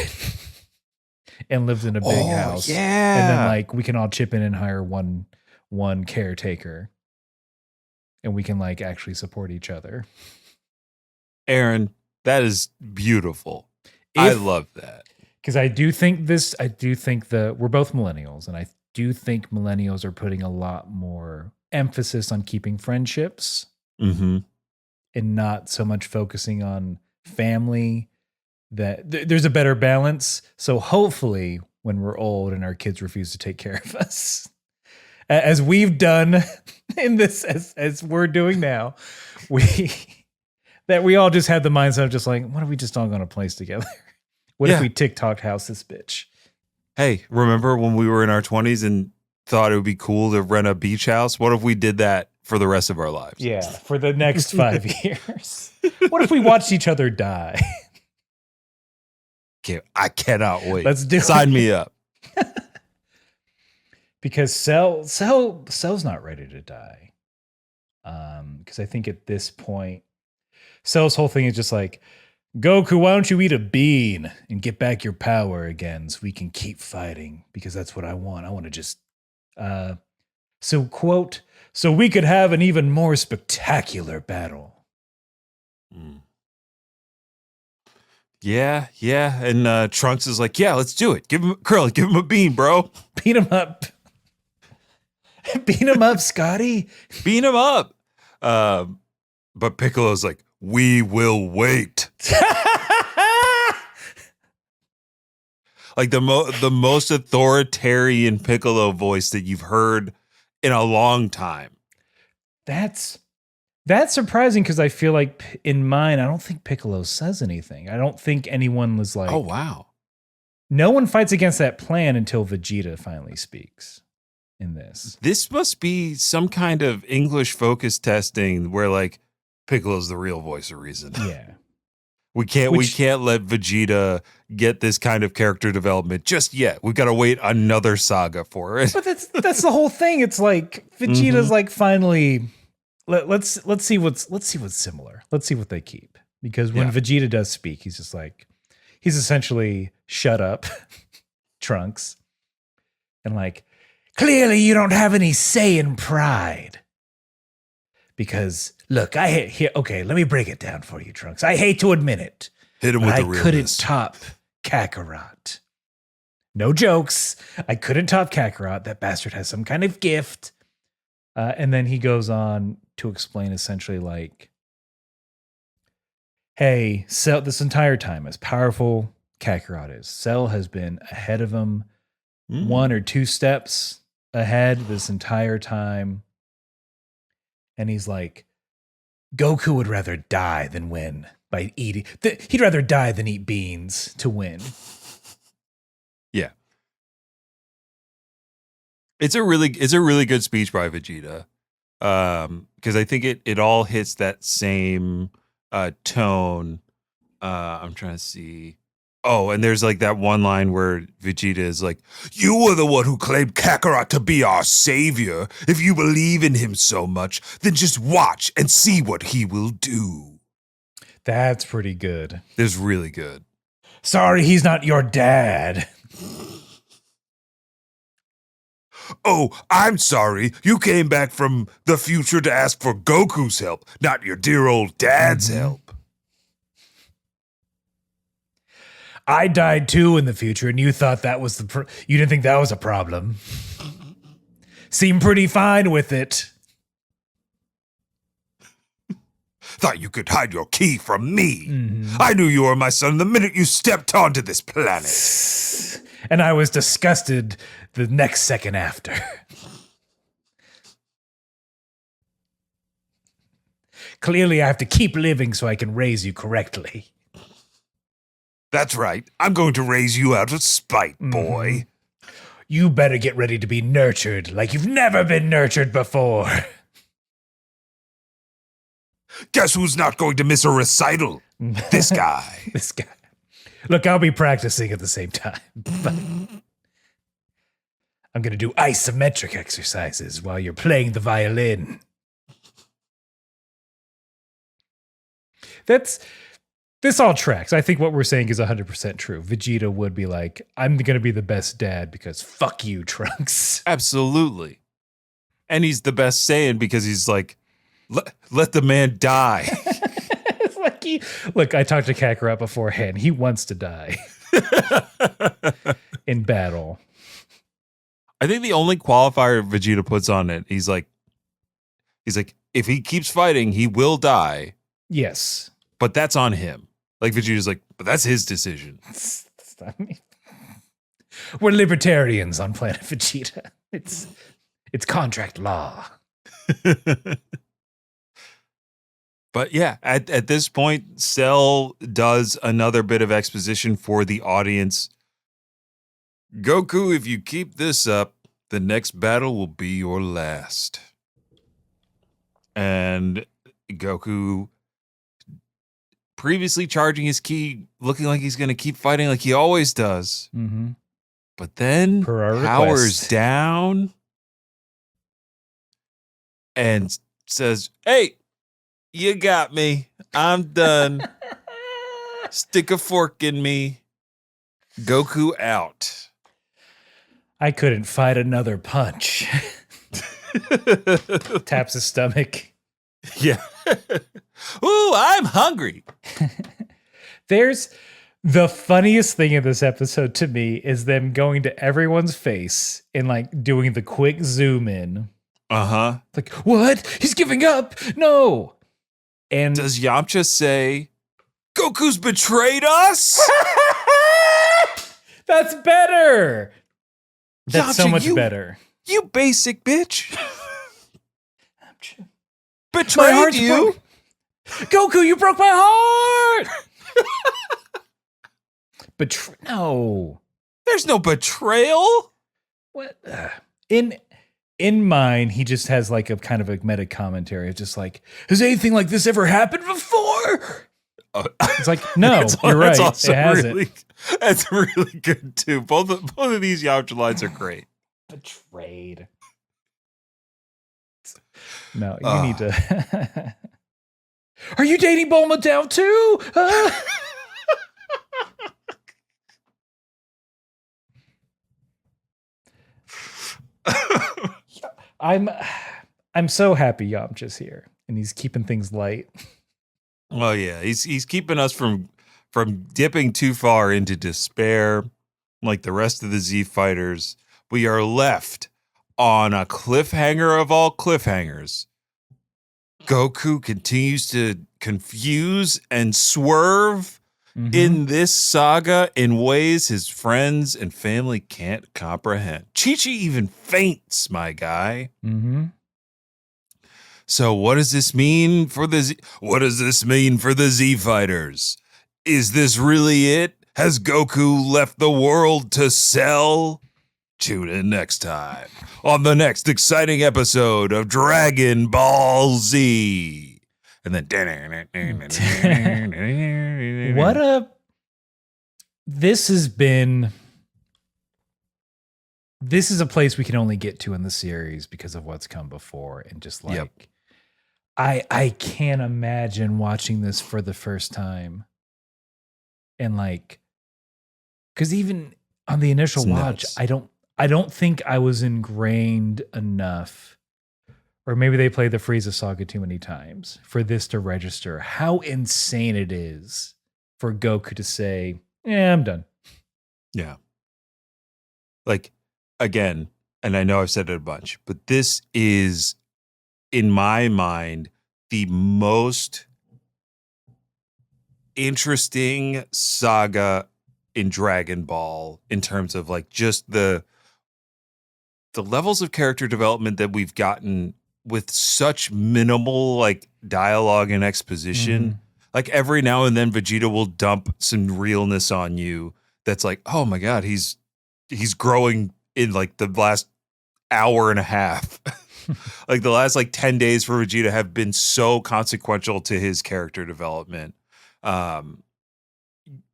and lived in a big house? Yeah. And then like we can all chip in and hire one caretaker and we can like actually support each other. Aaron, that is beautiful. I love that. Because I do think we're both millennials, and I do think millennials are putting a lot more emphasis on keeping friendships and not so much focusing on family. That there's a better balance. So hopefully when we're old and our kids refuse to take care of us, as we've done in this, as we're doing now, we all just had the mindset of just like, what if we just all go to a place together? What if we TikTok house this bitch? Hey, remember when we were in our 20s and thought it would be cool to rent a beach house? What if we did that for the rest of our lives? Yeah, for the next 5 years. What if we watched each other die? I cannot wait. Let's do Sign me up. Because Cell's not ready to die. Because I think at this point, Cell's whole thing is just like, Goku, why don't you eat a bean and get back your power again so we can keep fighting? Because that's what I want. I want to just, so we could have an even more spectacular battle. Yeah. And Trunks is like, yeah, let's do it. Give him a bean, bro. Beat him up. Beat him up, Scotty. Beat him up. But Piccolo's like, we will wait. Like the most authoritarian Piccolo voice that you've heard in a long time. That's surprising because I feel like in mine, I don't think Piccolo says anything. I don't think anyone was like, oh, wow. No one fights against that plan until Vegeta finally speaks in this. This must be some kind of English focus testing where like Piccolo's the real voice of reason. Yeah. We can't let Vegeta get this kind of character development just yet. We've got to wait another saga for it. But that's the whole thing. It's like Vegeta's like finally let's see what's similar. Let's see what they keep. Because when Vegeta does speak, he's just like he's essentially shut up Trunks and like clearly you don't have any say in pride. Because look, okay, let me break it down for you, Trunks. I hate to admit it. Hit him with the realness. I couldn't top Kakarot. No jokes. I couldn't top Kakarot. That bastard has some kind of gift. And then he goes on to explain essentially like, hey, Cell, this entire time, as powerful Kakarot is, Cell has been ahead of him, 1 or 2 steps ahead this entire time. And he's like, Goku would rather die than win by eating. He'd rather die than eat beans to win. Yeah. It's a really good speech by Vegeta. Because I think it all hits that same tone. I'm trying to see. Oh, and there's like that one line where Vegeta is like, you were the one who claimed Kakarot to be our savior. If you believe in him so much, then just watch and see what he will do. That's pretty good. It's really good. Sorry, he's not your dad. Oh, I'm sorry. You came back from the future to ask for Goku's help, not your dear old dad's help. I died too in the future, and you thought that was you didn't think that was a problem. Seemed pretty fine with it. Thought you could hide your key from me. I knew you were my son the minute you stepped onto this planet. And I was disgusted the next second after. Clearly, I have to keep living so I can raise you correctly. That's right. I'm going to raise you out of spite, boy. You better get ready to be nurtured like you've never been nurtured before. Guess who's not going to miss a recital? This guy. This guy. Look, I'll be practicing at the same time. But I'm going to do isometric exercises while you're playing the violin. This all tracks. I think what we're saying is 100% true. Vegeta would be like, I'm going to be the best dad because fuck you, Trunks. Absolutely. And he's the best Saiyan because he's like, let the man die. It's like look, I talked to Kakarot beforehand. He wants to die in battle. I think the only qualifier Vegeta puts on it, he's like, if he keeps fighting, he will die. Yes. But that's on him. Like Vegeta's like, but that's his decision. We're libertarians on planet Vegeta. It's contract law. But yeah, at this point, Cell does another bit of exposition for the audience. Goku, if you keep this up, the next battle will be your last. And Goku, previously charging his ki, looking like he's going to keep fighting like he always does. Mm-hmm. But then powers down and says, hey, you got me. I'm done. Stick a fork in me. Goku out. I couldn't fight another punch. Taps his stomach. Yeah. Ooh, I'm hungry. There's the funniest thing in this episode to me is them going to everyone's face and like doing the quick zoom in. Uh-huh. Like, what? He's giving up. No. And does Yamcha say, Goku's betrayed us? That's better. That's Yamcha, so much better. You basic bitch. My Betrayed heart's you? Goku, you broke my heart. No. There's no betrayal. What? In mine, he just has like a kind of a meta commentary. It's just like, has anything like this ever happened before? It's like, no, you're right. It hasn't. That's really good too. Both of these Yamcha lines are great. Betrayed. No, you need to. Are you dating Bulma down too? I'm so happy Yamcha's here and he's keeping things light. Oh yeah, he's keeping us from dipping too far into despair like the rest of the Z fighters. We are left on a cliffhanger of all cliffhangers. Goku continues to confuse and swerve in this saga in ways his friends and family can't comprehend. Chi-Chi even faints, my guy. Mm-hmm. So what does this mean for the Z fighters? Is this really it? Has Goku left the world to Cell? Tune in next time on the next exciting episode of Dragon Ball Z. And then this is a place we can only get to in the series because of what's come before. And just like, I can't imagine watching this for the first time. And like, because even on the initial watch, I don't think I was ingrained enough, or maybe they played the Frieza saga too many times for this to register how insane it is for Goku to say, Yeah, I'm done. Yeah. Like, again, and I know I've said it a bunch, but this is, in my mind, the most interesting saga in Dragon Ball in terms of like just the levels of character development that we've gotten with such minimal like dialogue and exposition. Like every now and then Vegeta will dump some realness on you that's like, oh my God, he's growing in like the last hour and a half. Like the last like 10 days for Vegeta have been so consequential to his character development.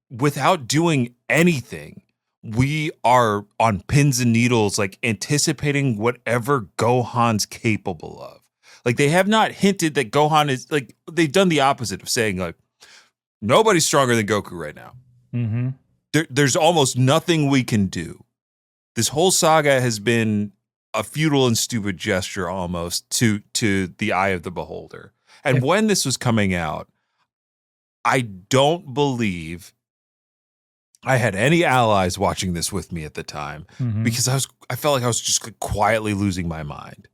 Without doing anything, we are on pins and needles, like anticipating whatever Gohan's capable of. Like they have not hinted that Gohan is like, they've done the opposite of saying like, nobody's stronger than Goku right now. There's almost nothing we can do. This whole saga has been a futile and stupid gesture almost to the eye of the beholder. And when this was coming out, I don't believe I had any allies watching this with me at the time because I felt like I was just like quietly losing my mind.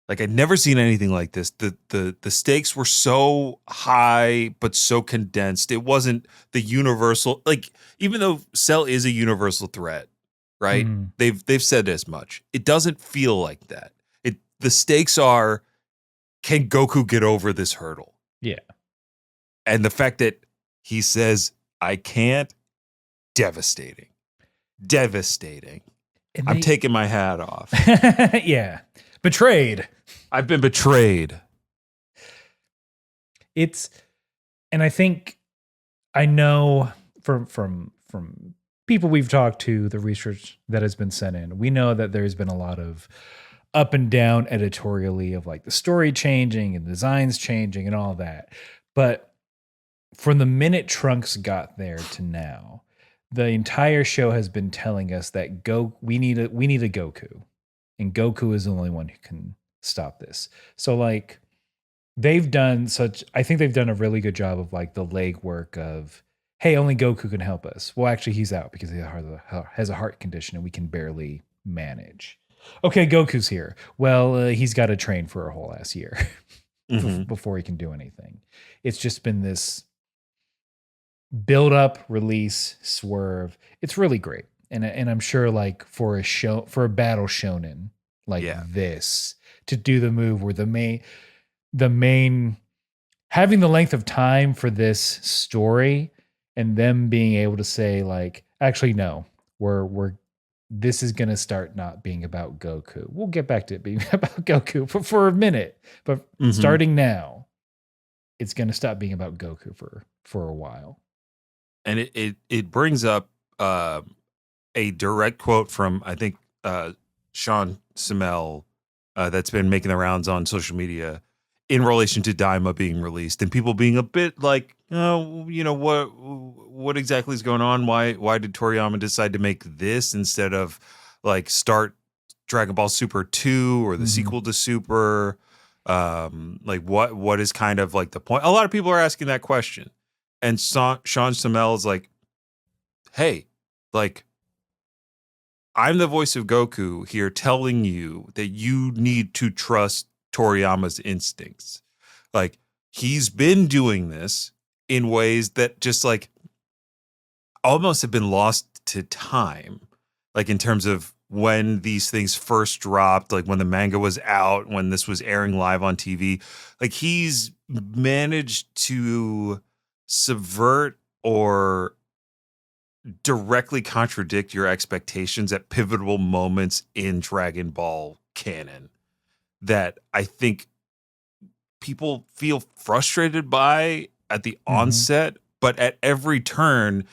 Like I'd never seen anything like this. The stakes were so high but so condensed. It wasn't the universal, like even though Cell is a universal threat, right? They've said as much. It doesn't feel like that. The stakes are, can Goku get over this hurdle? Yeah. And the fact that he says, I can't, devastating. I'm taking my hat off. Yeah. Betrayed. I've been betrayed. And I think I know from people we've talked to, the research that has been sent in, we know that there's been a lot of up and down editorially of like the story changing and designs changing and all that. But from the minute Trunks got there to now, the entire show has been telling us that we need a Goku, and Goku is the only one who can stop this. So like I think they've done a really good job of like the legwork of, hey, only Goku can help us. Well, actually he's out because he has a heart condition and we can barely manage. Okay, Goku's here. Well, he's got to train for a whole ass year before he can do anything. It's just been this build up, release, swerve. It's really great. And I'm sure like for a battle shonen like this, to do the move where the main having the length of time for this story and them being able to say like, actually no, this is going to start not being about Goku. We'll get back to it being about Goku for a minute, but starting now, it's going to stop being about Goku for a while. And it brings up a direct quote from, I think, Sean Simel that's been making the rounds on social media in relation to Daima being released and people being a bit like, oh, you know, what exactly is going on? Why did Toriyama decide to make this instead of like start Dragon Ball Super 2 or the sequel to Super? Like what is kind of like the point? A lot of people are asking that question. And Sean Simel is like, hey, like, I'm the voice of Goku here telling you that you need to trust Toriyama's instincts. Like, he's been doing this in ways that just like almost have been lost to time. Like in terms of when these things first dropped, like when the manga was out, when this was airing live on TV, like he's managed to subvert or directly contradict your expectations at pivotal moments in Dragon Ball canon that I think people feel frustrated by at the onset, but at every turn,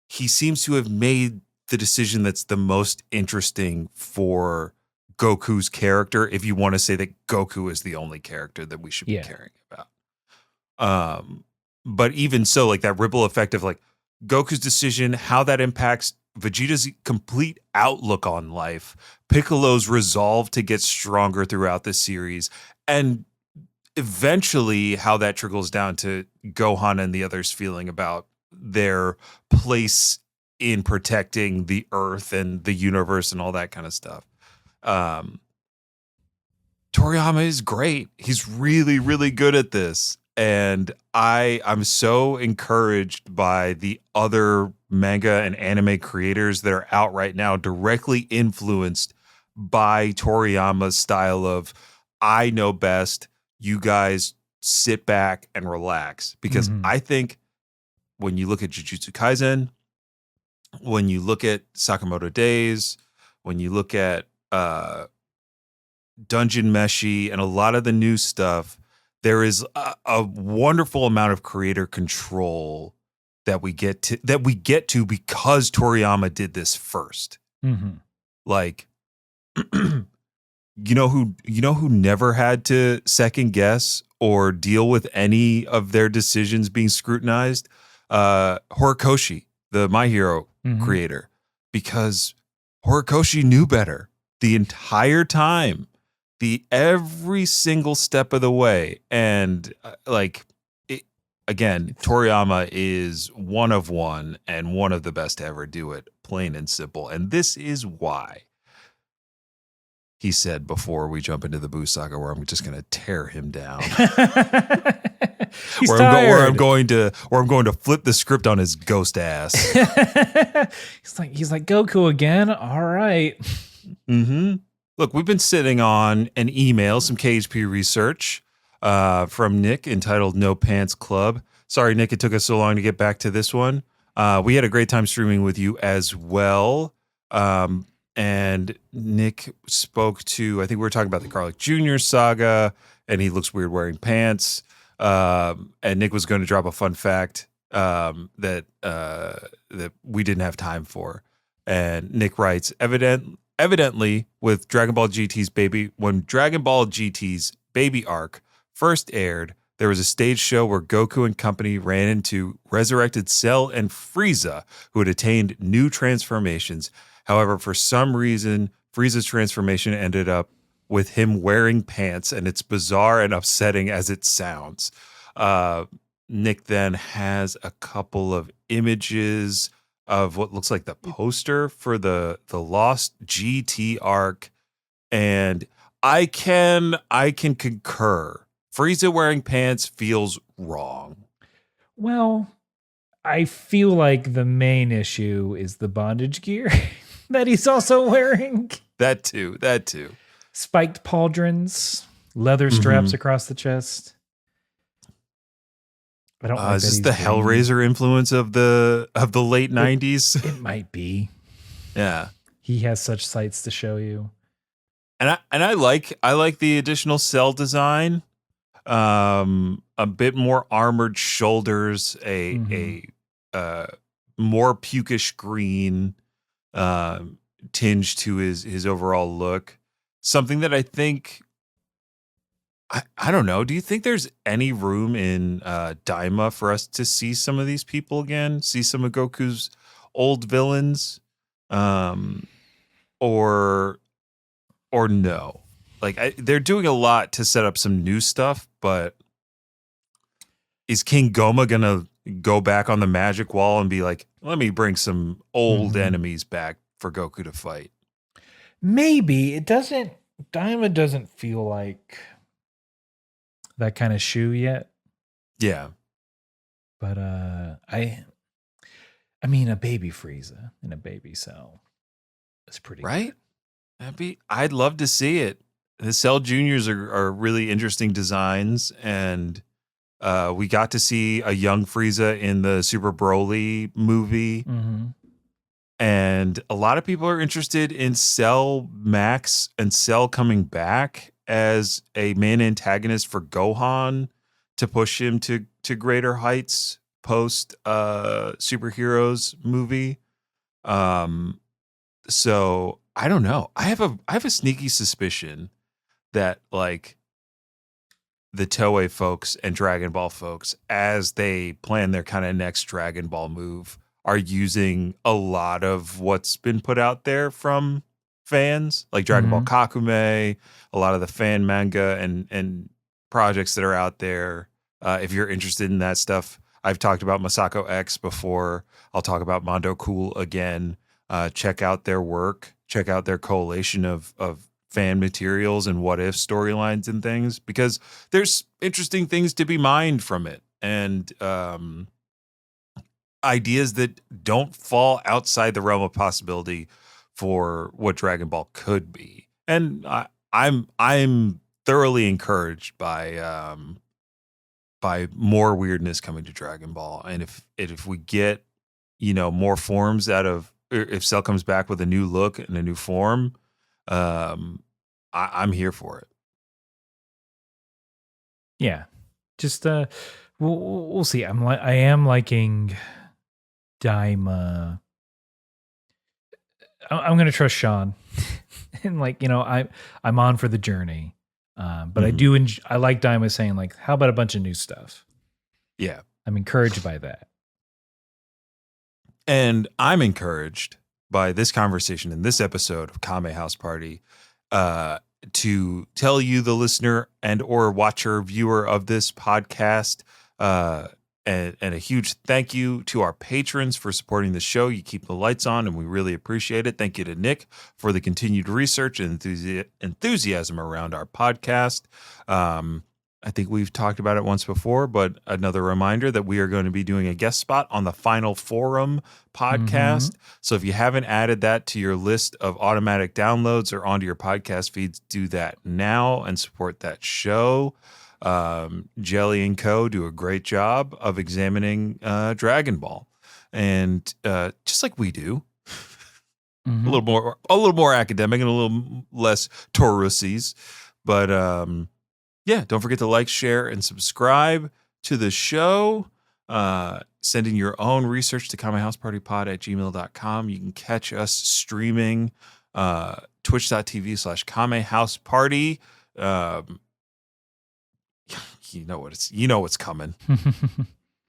he seems to have made the decision that's the most interesting for Goku's character, if you want to say that Goku is the only character that we should be caring about. But even so, like that ripple effect of like Goku's decision, how that impacts Vegeta's complete outlook on life, Piccolo's resolve to get stronger throughout the series, and eventually how that trickles down to Gohan and the others feeling about their place in protecting the earth and the universe and all that kind of stuff. Toriyama is great. He's really, really good at this. And I'm so encouraged by the other manga and anime creators that are out right now, directly influenced by Toriyama's style of, I know best, you guys sit back and relax. Because I think when you look at Jujutsu Kaisen, when you look at Sakamoto Days, when you look at Dungeon Meshi and a lot of the new stuff, there is a wonderful amount of creator control that we get to because Toriyama did this first. Like, you know who never had to second guess or deal with any of their decisions being scrutinized? Horikoshi, the My Hero creator, because Horikoshi knew better the entire time. Every single step of the way. And again, Toriyama is one of one and one of the best to ever do it, plain and simple. And this is why he said before we jump into the Boo Saga, where I'm just going to tear him down. He's where I'm going to flip the script on his ghost ass. he's like Goku again. All right. Look, we've been sitting on an email, some KHP research from Nick entitled No Pants Club. Sorry, Nick, it took us so long to get back to this one. We had a great time streaming with you as well. And Nick spoke to, I think we were talking about the Garlic Jr. saga, and he looks weird wearing pants. And Nick was going to drop a fun fact that we didn't have time for. And Nick writes, Evidently, with Dragon Ball GT's when Dragon Ball GT's Baby arc first aired, there was a stage show where Goku and company ran into resurrected Cell and Frieza, who had attained new transformations. However, for some reason, Frieza's transformation ended up with him wearing pants, and it's bizarre and upsetting as it sounds. Nick then has a couple of images of what looks like the poster for the Lost GT arc, and I can concur. Frieza wearing pants feels wrong. Well, I feel like the main issue is the bondage gear that he's also wearing. That too. Spiked pauldrons, leather straps across the chest. I don't like is this the Hellraiser influence of the late 90s? It might be. Yeah. He has such sights to show you. And I like the additional Cell design. A bit more armored shoulders, a more pukish green tinge to his overall look. Something that I think, I don't know. Do you think there's any room in Daima for us to see some of these people again? See some of Goku's old villains, or no? Like they're doing a lot to set up some new stuff, but is King Goma gonna go back on the magic wall and be like, "Let me bring some old enemies back for Goku to fight"? Maybe it doesn't. Daima doesn't feel like that kind of shoe yet. Yeah. But I mean a baby Frieza and a baby Cell is pretty right. I'd love to see it. The Cell Juniors are really interesting designs, and we got to see a young Frieza in the Super Broly movie. And a lot of people are interested in Cell Max and Cell coming back as a main antagonist for Gohan to push him to greater heights post superheroes movie. So I don't know. I have a sneaky suspicion that like the Toei folks and Dragon Ball folks, as they plan their kind of next Dragon Ball move, are using a lot of what's been put out there from fans, like Dragon Ball Kakume, a lot of the fan manga and projects that are out there. If you're interested in that stuff, I've talked about Masako X before. I'll talk about Mondo Cool again. Check out their work. Check out their collation of fan materials and what if storylines and things, because there's interesting things to be mined from it, and ideas that don't fall outside the realm of possibility for what Dragon Ball could be. And I'm thoroughly encouraged by more weirdness coming to Dragon Ball. And if we get, more forms out of, if Cell comes back with a new look and a new form, I'm here for it. Yeah, just we'll see. I am liking Daima. I'm gonna trust Sean, and I'm on for the journey. But I do I like Daima saying how about a bunch of new stuff? Yeah, I'm encouraged by that. And I'm encouraged by this conversation in this episode of Kame House Party to tell you, the listener and or watcher, viewer of this podcast, and a huge thank you to our patrons for supporting the show. You keep the lights on, and we really appreciate it. Thank you to Nick for the continued research and enthusiasm around our podcast. I think we've talked about it once before, but another reminder that we are going to be doing a guest spot on the Final Forum podcast. So if you haven't added that to your list of automatic downloads or onto your podcast feeds, do that now and support that show. Jelly and Co. do a great job of examining Dragon Ball, and just like we do, a little more academic and a little less Tauruses, but yeah, don't forget to like, share, and subscribe to the show. Send in your own research to kamehousepartypod@gmail.com. You can catch us streaming twitch.tv/kamehouseparty. You know what's coming.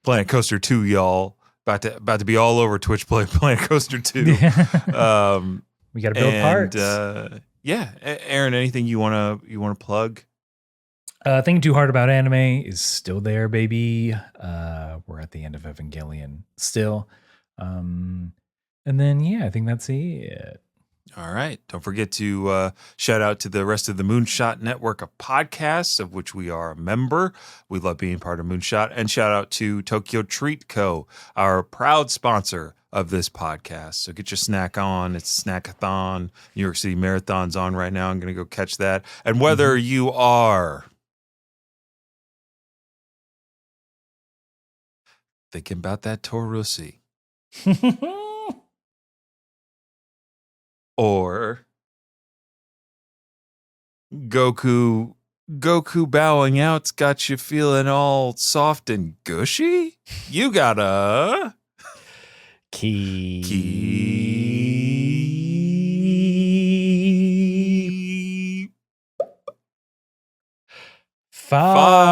Planet Coaster 2, y'all. About to be all over Twitch Planet Coaster 2. We got to build parts. Yeah, Aaron, anything you want to plug? Thinking Too Hard About Anime is still there, baby. We're at the end of Evangelion still. And then, yeah, I think that's it. All right. Don't forget to shout out to the rest of the Moonshot Network of podcasts, of which we are a member. We love being part of Moonshot. And shout out to Tokyo Treat Co., our proud sponsor of this podcast. So get your snack on. It's Snackathon. New York City Marathon's on right now. I'm going to go catch that. And whether you are thinking about that Taurusi, or Goku bowing out's got you feeling all soft and gushy, you gotta keep fighting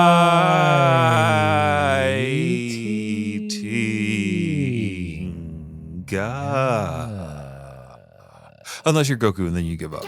God. Unless you're Goku and then you give up.